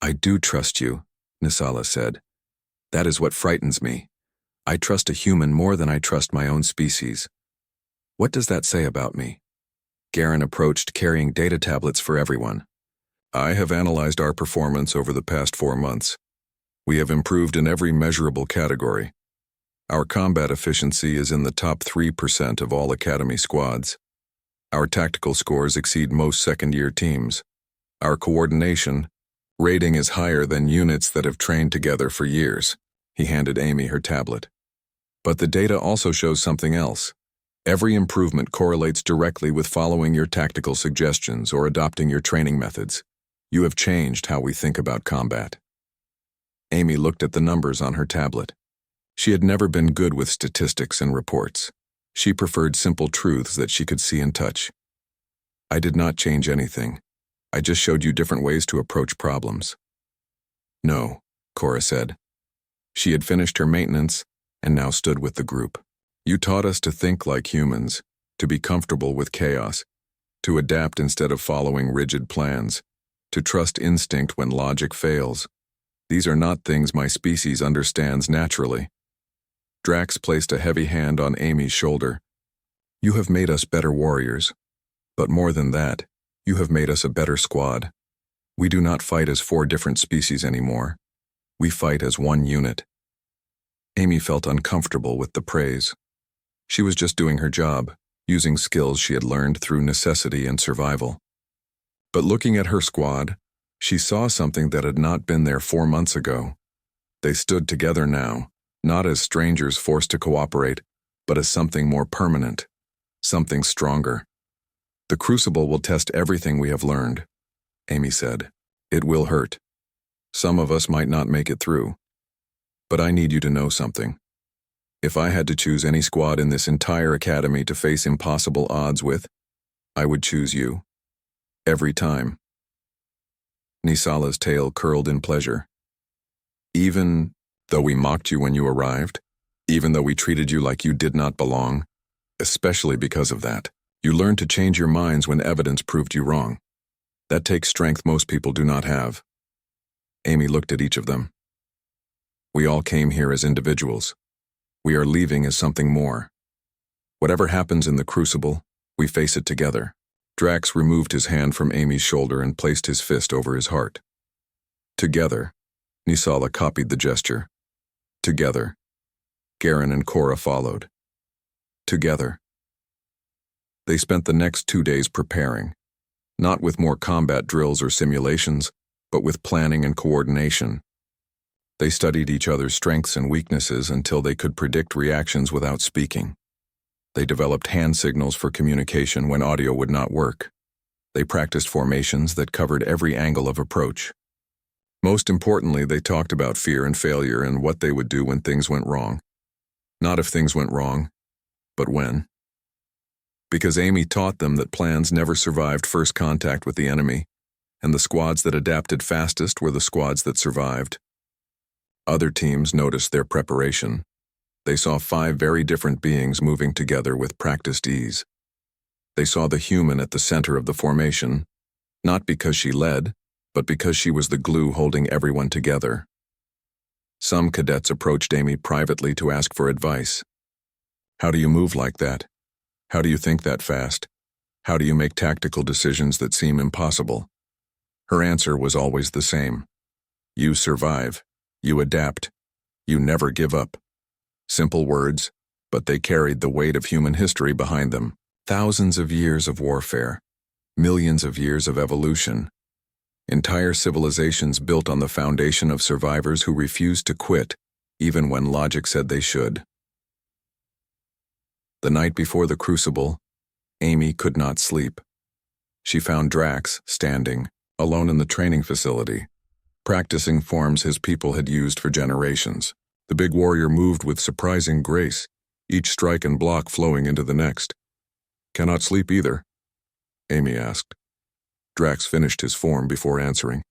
"I do trust you," Nisala said. "That is what frightens me. I trust a human more than I trust my own species. What does that say about me?" Garen approached, carrying data tablets for everyone. "I have analyzed our performance over the past 4 months. We have improved in every measurable category. Our combat efficiency is in the top 3% of all Academy squads. Our tactical scores exceed most second-year teams. Our coordination rating is higher than units that have trained together for years." He handed Amy her tablet. "But the data also shows something else. Every improvement correlates directly with following your tactical suggestions or adopting your training methods. You have changed how we think about combat." Amy looked at the numbers on her tablet. She had never been good with statistics and reports. She preferred simple truths that she could see and touch. "I did not change anything. I just showed you different ways to approach problems." "No," Cora said. She had finished her maintenance and now stood with the group. "You taught us to think like humans, to be comfortable with chaos, to adapt instead of following rigid plans, to trust instinct when logic fails. These are not things my species understands naturally." Drax placed a heavy hand on Amy's shoulder. "You have made us better warriors. But more than that, you have made us a better squad. We do not fight as 4 different species anymore. We fight as one unit." Amy felt uncomfortable with the praise. She was just doing her job, using skills she had learned through necessity and survival. But looking at her squad, she saw something that had not been there 4 months ago. They stood together now, not as strangers forced to cooperate, but as something more permanent, something stronger. "The Crucible will test everything we have learned," Amy said. "It will hurt. Some of us might not make it through. But I need you to know something. If I had to choose any squad in this entire academy to face impossible odds with, I would choose you. Every time." Nisala's tail curled in pleasure. "Even though we mocked you when you arrived? Even though we treated you like you did not belong? Especially because of that. You learned to change your minds when evidence proved you wrong. That takes strength most people do not have." Amy looked at each of them. "We all came here as individuals. We are leaving as something more. Whatever happens in the Crucible, we face it together." Drax removed his hand from Amy's shoulder and placed his fist over his heart. "Together." Nisala copied the gesture. "Together." Garen and Cora followed. "Together." They spent the next 2 days preparing, not with more combat drills or simulations, but with planning and coordination. They studied each other's strengths and weaknesses until they could predict reactions without speaking. They developed hand signals for communication when audio would not work. They practiced formations that covered every angle of approach. Most importantly, they talked about fear and failure and what they would do when things went wrong. Not if things went wrong, but when. Because Amy taught them that plans never survived first contact with the enemy, and the squads that adapted fastest were the squads that survived. Other teams noticed their preparation. They saw 5 very different beings moving together with practiced ease. They saw the human at the center of the formation, not because she led, but because she was the glue holding everyone together. Some cadets approached Amy privately to ask for advice. How do you move like that? How do you think that fast? How do you make tactical decisions that seem impossible? Her answer was always the same. You survive. You adapt. You never give up. Simple words, but they carried the weight of human history behind them. Thousands of years of warfare. Millions of years of evolution. Entire civilizations built on the foundation of survivors who refused to quit, even when logic said they should. The night before the crucible, Amy could not sleep. She found Drax standing, alone in the training facility, practicing forms his people had used for generations. The big warrior moved with surprising grace, each strike and block flowing into the next. Cannot sleep either? Amy asked. Drax finished his form before answering.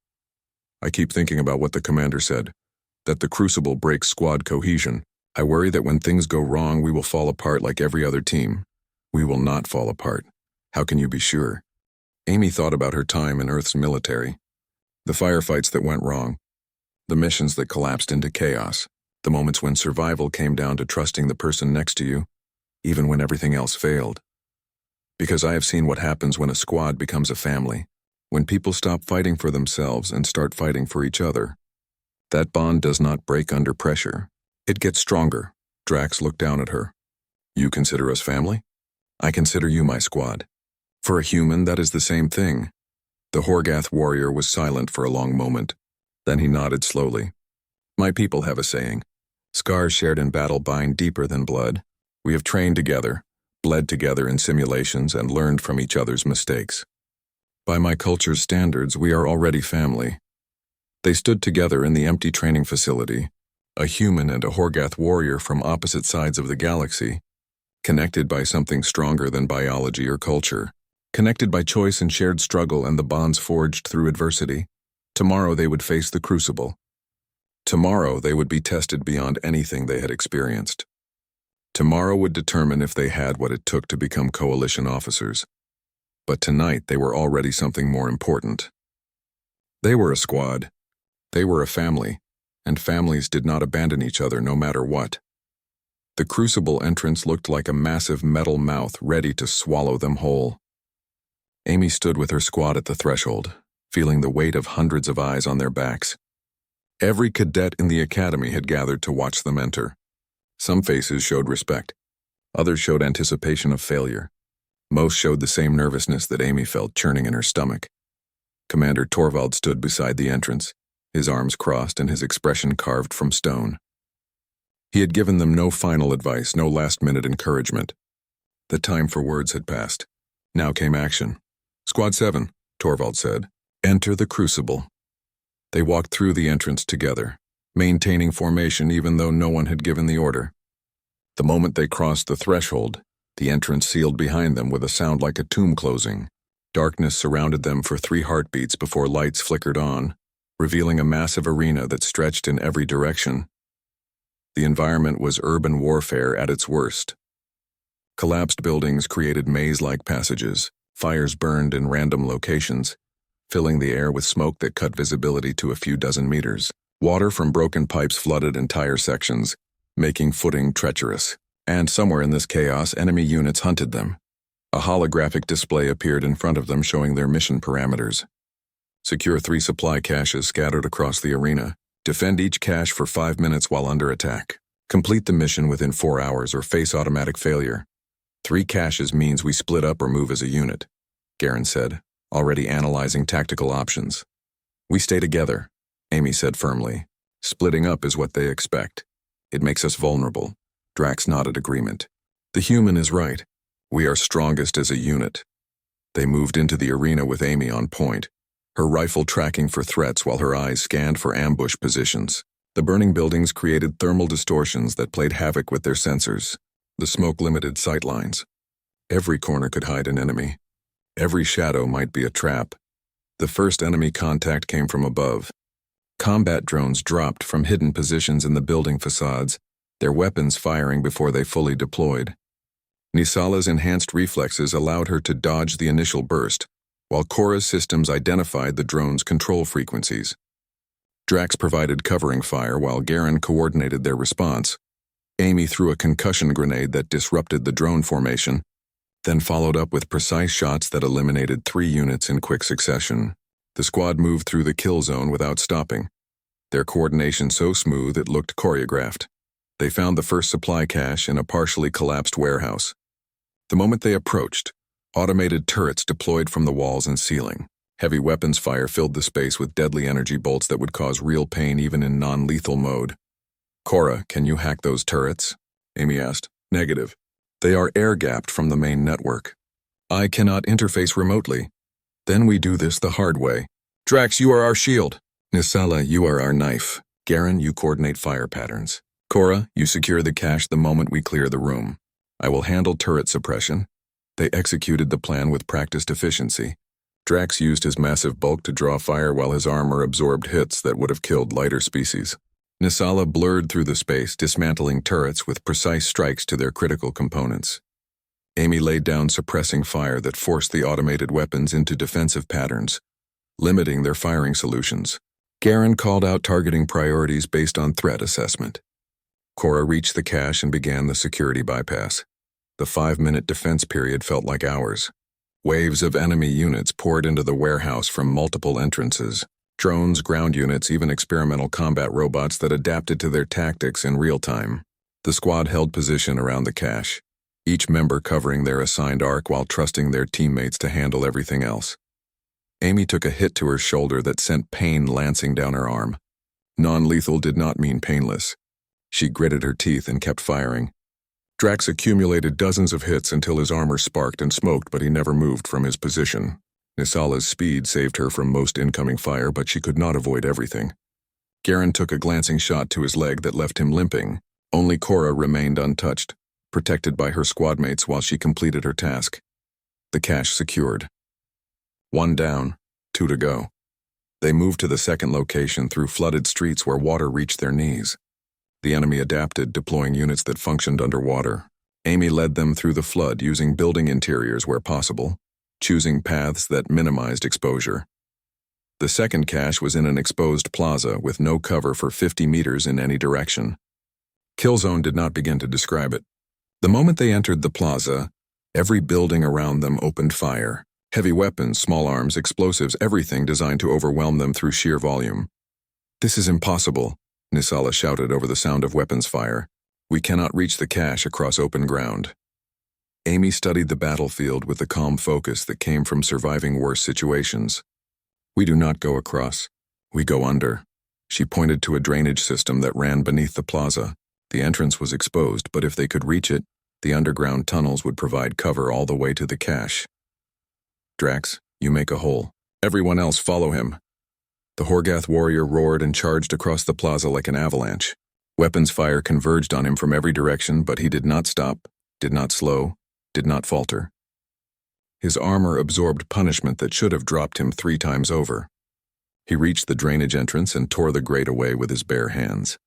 I keep thinking about what the commander said, that the crucible breaks squad cohesion. I worry that when things go wrong, we will fall apart like every other team. We will not fall apart. How can you be sure? Amy thought about her time in Earth's military. The firefights that went wrong. The missions that collapsed into chaos. The moments when survival came down to trusting the person next to you, even when everything else failed. Because I have seen what happens when a squad becomes a family, when people stop fighting for themselves and start fighting for each other. That bond does not break under pressure. It gets stronger. Drax looked down at her. You consider us family? I consider you my squad. For a human, that is the same thing. The Horgath warrior was silent for a long moment. Then he nodded slowly. My people have a saying. Scars shared in battle bind deeper than blood. We have trained together, bled together in simulations, and learned from each other's mistakes. By my culture's standards, we are already family. They stood together in the empty training facility, a human and a Horgath warrior from opposite sides of the galaxy, connected by something stronger than biology or culture, connected by choice and shared struggle and the bonds forged through adversity. Tomorrow they would face the crucible. Tomorrow they would be tested beyond anything they had experienced. Tomorrow would determine if they had what it took to become coalition officers. But tonight they were already something more important. They were a squad. They were a family, and families did not abandon each other no matter what. The crucible entrance looked like a massive metal mouth ready to swallow them whole. Amy stood with her squad at the threshold, feeling the weight of hundreds of eyes on their backs. Every cadet in the academy had gathered to watch them enter. Some faces showed respect. Others showed anticipation of failure. Most showed the same nervousness that Amy felt churning in her stomach. Commander Torvald stood beside the entrance, his arms crossed and his expression carved from stone. He had given them no final advice, no last-minute encouragement. The time for words had passed. Now came action. Squad 7, Torvald said. Enter the crucible. They walked through the entrance together, maintaining formation even though no one had given the order. The moment they crossed the threshold, the entrance sealed behind them with a sound like a tomb closing. Darkness surrounded them for 3 heartbeats before lights flickered on, revealing a massive arena that stretched in every direction. The environment was urban warfare at its worst. Collapsed buildings created maze-like passages, fires burned in random locations, filling the air with smoke that cut visibility to a few dozen meters. Water from broken pipes flooded entire sections, making footing treacherous. And somewhere in this chaos, enemy units hunted them. A holographic display appeared in front of them showing their mission parameters. Secure 3 supply caches scattered across the arena. Defend each cache for 5 minutes while under attack. Complete the mission within 4 hours or face automatic failure. 3 caches means we split up or move as a unit, Garen said, already analyzing tactical options. We stay together, Amy said firmly. Splitting up is what they expect. It makes us vulnerable. Drax nodded agreement. The human is right. We are strongest as a unit. They moved into the arena with Amy on point, her rifle tracking for threats while her eyes scanned for ambush positions. The burning buildings created thermal distortions that played havoc with their sensors. The smoke limited sight lines. Every corner could hide an enemy. Every shadow might be a trap. The first enemy contact came from above. Combat drones dropped from hidden positions in the building facades, their weapons firing before they fully deployed. Nisala's enhanced reflexes allowed her to dodge the initial burst, while Korra's systems identified the drone's control frequencies. Drax provided covering fire while Garen coordinated their response. Amy threw a concussion grenade that disrupted the drone formation, then followed up with precise shots that eliminated 3 units in quick succession. The squad moved through the kill zone without stopping, their coordination so smooth it looked choreographed. They found the first supply cache in a partially collapsed warehouse. The moment they approached, automated turrets deployed from the walls and ceiling. Heavy weapons fire filled the space with deadly energy bolts that would cause real pain even in non-lethal mode. Korra, can you hack those turrets? Amy asked. Negative. They are air-gapped from the main network. I cannot interface remotely. Then we do this the hard way. Drax, you are our shield. Nisala, you are our knife. Garen, you coordinate fire patterns. Korra, you secure the cache the moment we clear the room. I will handle turret suppression. They executed the plan with practiced efficiency. Drax used his massive bulk to draw fire while his armor absorbed hits that would have killed lighter species. Nisala blurred through the space, dismantling turrets with precise strikes to their critical components. Amy laid down suppressing fire that forced the automated weapons into defensive patterns, limiting their firing solutions. Garen called out targeting priorities based on threat assessment. Korra reached the cache and began the security bypass. The 5-minute defense period felt like hours. Waves of enemy units poured into the warehouse from multiple entrances. Drones, ground units, even experimental combat robots that adapted to their tactics in real time. The squad held position around the cache, each member covering their assigned arc while trusting their teammates to handle everything else. Amy took a hit to her shoulder that sent pain lancing down her arm. Non-lethal did not mean painless. She gritted her teeth and kept firing. Drax accumulated dozens of hits until his armor sparked and smoked, but he never moved from his position. Nisala's speed saved her from most incoming fire, but she could not avoid everything. Garen took a glancing shot to his leg that left him limping. Only Korra remained untouched, protected by her squadmates while she completed her task. The cache secured. 1 down, 2 to go. They moved to the second location through flooded streets where water reached their knees. The enemy adapted, deploying units that functioned underwater. Amy led them through the flood using building interiors where possible, choosing paths that minimized exposure. The second cache was in an exposed plaza with no cover for 50 meters in any direction. Killzone did not begin to describe it. The moment they entered the plaza, every building around them opened fire. Heavy weapons, small arms, explosives, everything designed to overwhelm them through sheer volume. This is impossible, Nisala shouted over the sound of weapons fire. We cannot reach the cache across open ground. Amy studied the battlefield with the calm focus that came from surviving worse situations. We do not go across. We go under. She pointed to a drainage system that ran beneath the plaza. The entrance was exposed, but if they could reach it, the underground tunnels would provide cover all the way to the cache. Drax, you make a hole. Everyone else follow him. The Horgath warrior roared and charged across the plaza like an avalanche. Weapons fire converged on him from every direction, but he did not stop, did not slow, did not falter. His armor absorbed punishment that should have dropped him 3 times over. He reached the drainage entrance and tore the grate away with his bare hands.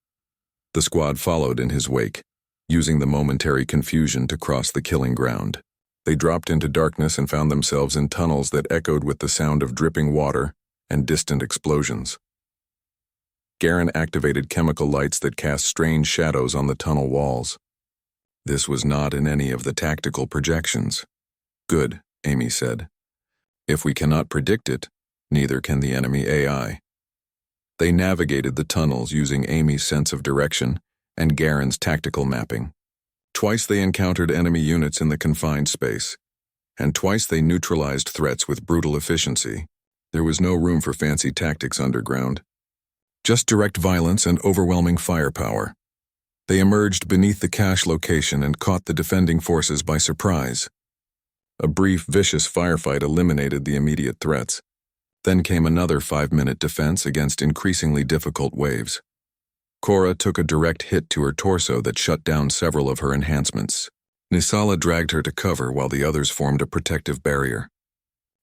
The squad followed in his wake, using the momentary confusion to cross the killing ground. They dropped into darkness and found themselves in tunnels that echoed with the sound of dripping water and distant explosions. Garen activated chemical lights that cast strange shadows on the tunnel walls. This was not in any of the tactical projections. Good, Amy said. If we cannot predict it, neither can the enemy AI. They navigated the tunnels using Amy's sense of direction and Garen's tactical mapping. Twice they encountered enemy units in the confined space, and twice they neutralized threats with brutal efficiency. There was no room for fancy tactics underground. Just direct violence and overwhelming firepower. They emerged beneath the cache location and caught the defending forces by surprise. A brief, vicious firefight eliminated the immediate threats. Then came another 5-minute defense against increasingly difficult waves. Cora took a direct hit to her torso that shut down several of her enhancements. Nisala dragged her to cover while the others formed a protective barrier.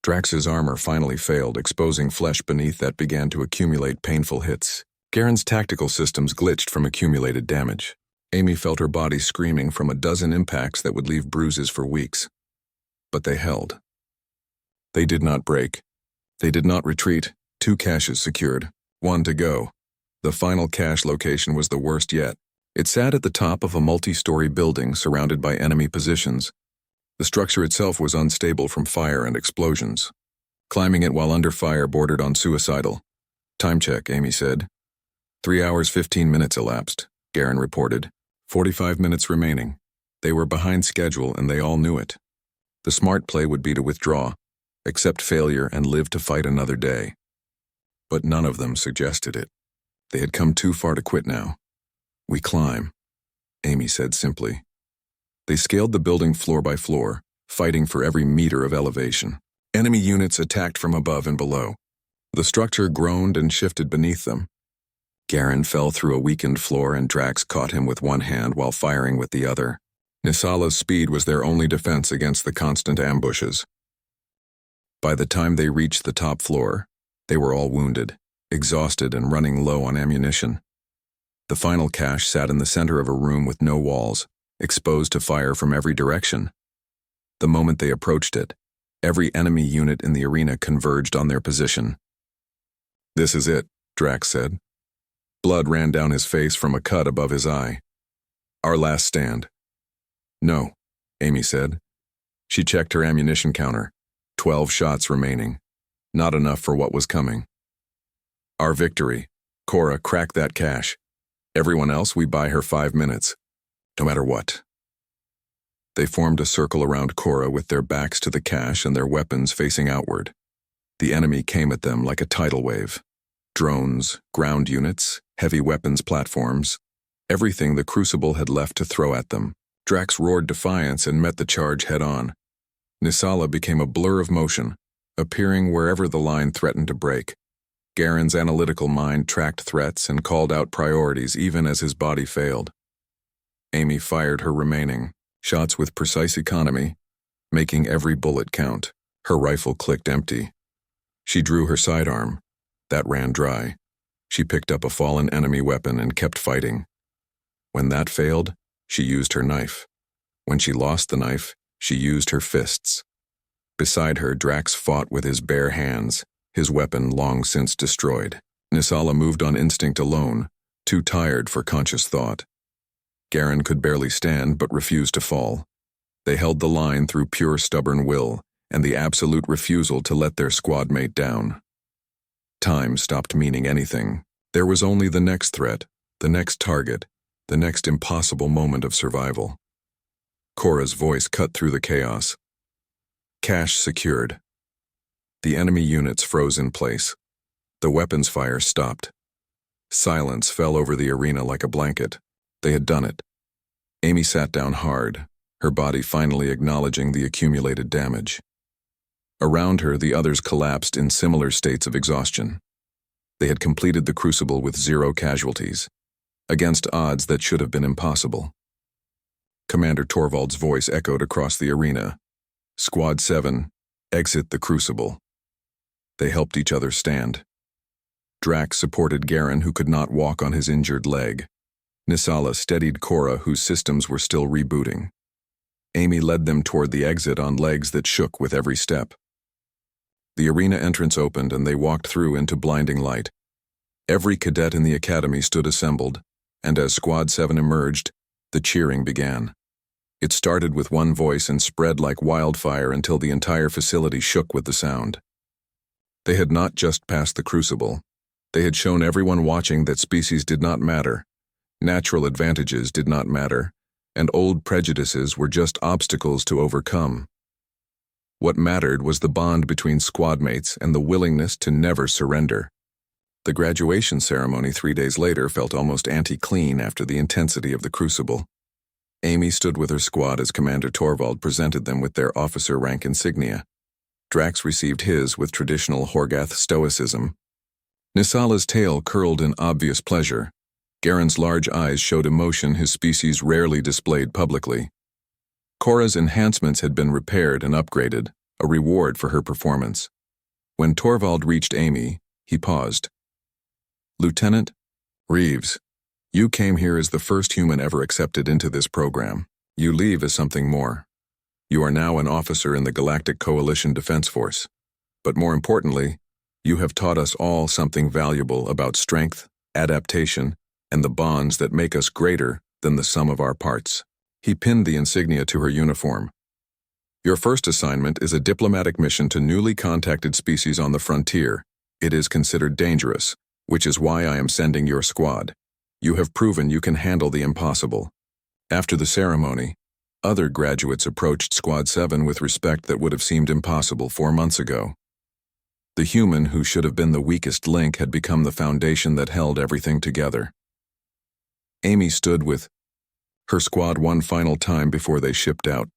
Drax's armor finally failed, exposing flesh beneath that began to accumulate painful hits. Garen's tactical systems glitched from accumulated damage. Amy felt her body screaming from a dozen impacts that would leave bruises for weeks. But they held. They did not break. They did not retreat. 2 caches secured. 1 to go. The final cache location was the worst yet. It sat at the top of a multi-story building surrounded by enemy positions. The structure itself was unstable from fire and explosions. Climbing it while under fire bordered on suicidal. Time check, Amy said. 3 hours 15 minutes elapsed, Garen reported. 45 minutes remaining. They were behind schedule and they all knew it. The smart play would be to withdraw, accept failure and live to fight another day. But none of them suggested it. They had come too far to quit now. We climb, Amy said simply. They scaled the building floor by floor, fighting for every meter of elevation. Enemy units attacked from above and below. The structure groaned and shifted beneath them. Garen fell through a weakened floor and Drax caught him with one hand while firing with the other. Nisala's speed was their only defense against the constant ambushes. By the time they reached the top floor, they were all wounded, exhausted and running low on ammunition. The final cache sat in the center of a room with no walls, exposed to fire from every direction. The moment they approached it, every enemy unit in the arena converged on their position. "This is it," Drax said. Blood ran down his face from a cut above his eye. "Our last stand." "No," Amy said. She checked her ammunition counter. 12 shots remaining. Not enough for what was coming. "Our victory. Cora, crack that cache. Everyone else, we buy her 5 minutes. No matter what." They formed a circle around Cora with their backs to the cache and their weapons facing outward. The enemy came at them like a tidal wave. Drones, ground units, heavy weapons platforms, everything the Crucible had left to throw at them. Drax roared defiance and met the charge head-on. Nisala became a blur of motion, appearing wherever the line threatened to break. Garen's analytical mind tracked threats and called out priorities even as his body failed. Amy fired her remaining shots with precise economy, making every bullet count. Her rifle clicked empty. She drew her sidearm. That ran dry. She picked up a fallen enemy weapon and kept fighting. When that failed, she used her knife. When she lost the knife, she used her fists. Beside her, Drax fought with his bare hands, his weapon long since destroyed. Nisala moved on instinct alone, too tired for conscious thought. Garen could barely stand but refused to fall. They held the line through pure stubborn will and the absolute refusal to let their squad mate down. Time stopped meaning anything. There was only the next threat, the next target, the next impossible moment of survival. Cora's voice cut through the chaos. Cache secured. The enemy units froze in place. The weapons fire stopped. Silence fell over the arena like a blanket. They had done it. Amy sat down hard, her body finally acknowledging the accumulated damage. Around her, the others collapsed in similar states of exhaustion. They had completed the Crucible with 0 casualties, against odds that should have been impossible. Commander Torvald's voice echoed across the arena. "Squad 7, exit the Crucible." They helped each other stand. Drax supported Garen, who could not walk on his injured leg. Nisala steadied Cora, whose systems were still rebooting. Amy led them toward the exit on legs that shook with every step. The arena entrance opened and they walked through into blinding light. Every cadet in the academy stood assembled, and as Squad 7 emerged, the cheering began. It started with one voice and spread like wildfire until the entire facility shook with the sound. They had not just passed the Crucible. They had shown everyone watching that species did not matter, natural advantages did not matter, and old prejudices were just obstacles to overcome. What mattered was the bond between squad mates and the willingness to never surrender. The graduation ceremony 3 days later felt almost anti-clean after the intensity of the crucible. Amy stood with her squad as Commander Torvald presented them with their officer rank insignia. Drax received his with traditional Horgath stoicism. Nisala's tail curled in obvious pleasure. Garen's large eyes showed emotion his species rarely displayed publicly. Cora's enhancements had been repaired and upgraded, a reward for her performance. When Torvald reached Amy, he paused. "Lieutenant Reeves, you came here as the first human ever accepted into this program. You leave as something more. You are now an officer in the Galactic Coalition Defense Force. But more importantly, you have taught us all something valuable about strength, adaptation, and the bonds that make us greater than the sum of our parts." He pinned the insignia to her uniform. "Your first assignment is a diplomatic mission to newly contacted species on the frontier. It is considered dangerous, which is why I am sending your squad. You have proven you can handle the impossible." After the ceremony, other graduates approached Squad 7 with respect that would have seemed impossible 4 months ago. The human who should have been the weakest link had become the foundation that held everything together. Amy stood with her squad one final time before they shipped out,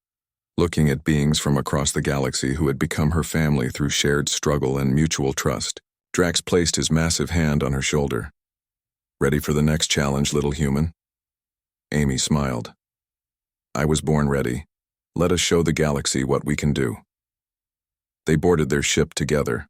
looking at beings from across the galaxy who had become her family through shared struggle and mutual trust. Drax placed his massive hand on her shoulder. "Ready for the next challenge, little human?" Amy smiled. "I was born ready. Let us show the galaxy what we can do." They boarded their ship together.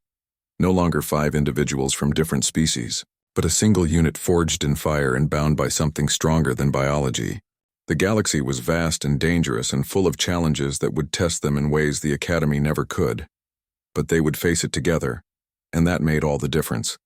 No longer 5 individuals from different species, but a single unit forged in fire and bound by something stronger than biology. The galaxy was vast and dangerous and full of challenges that would test them in ways the Academy never could. But they would face it together, and that made all the difference.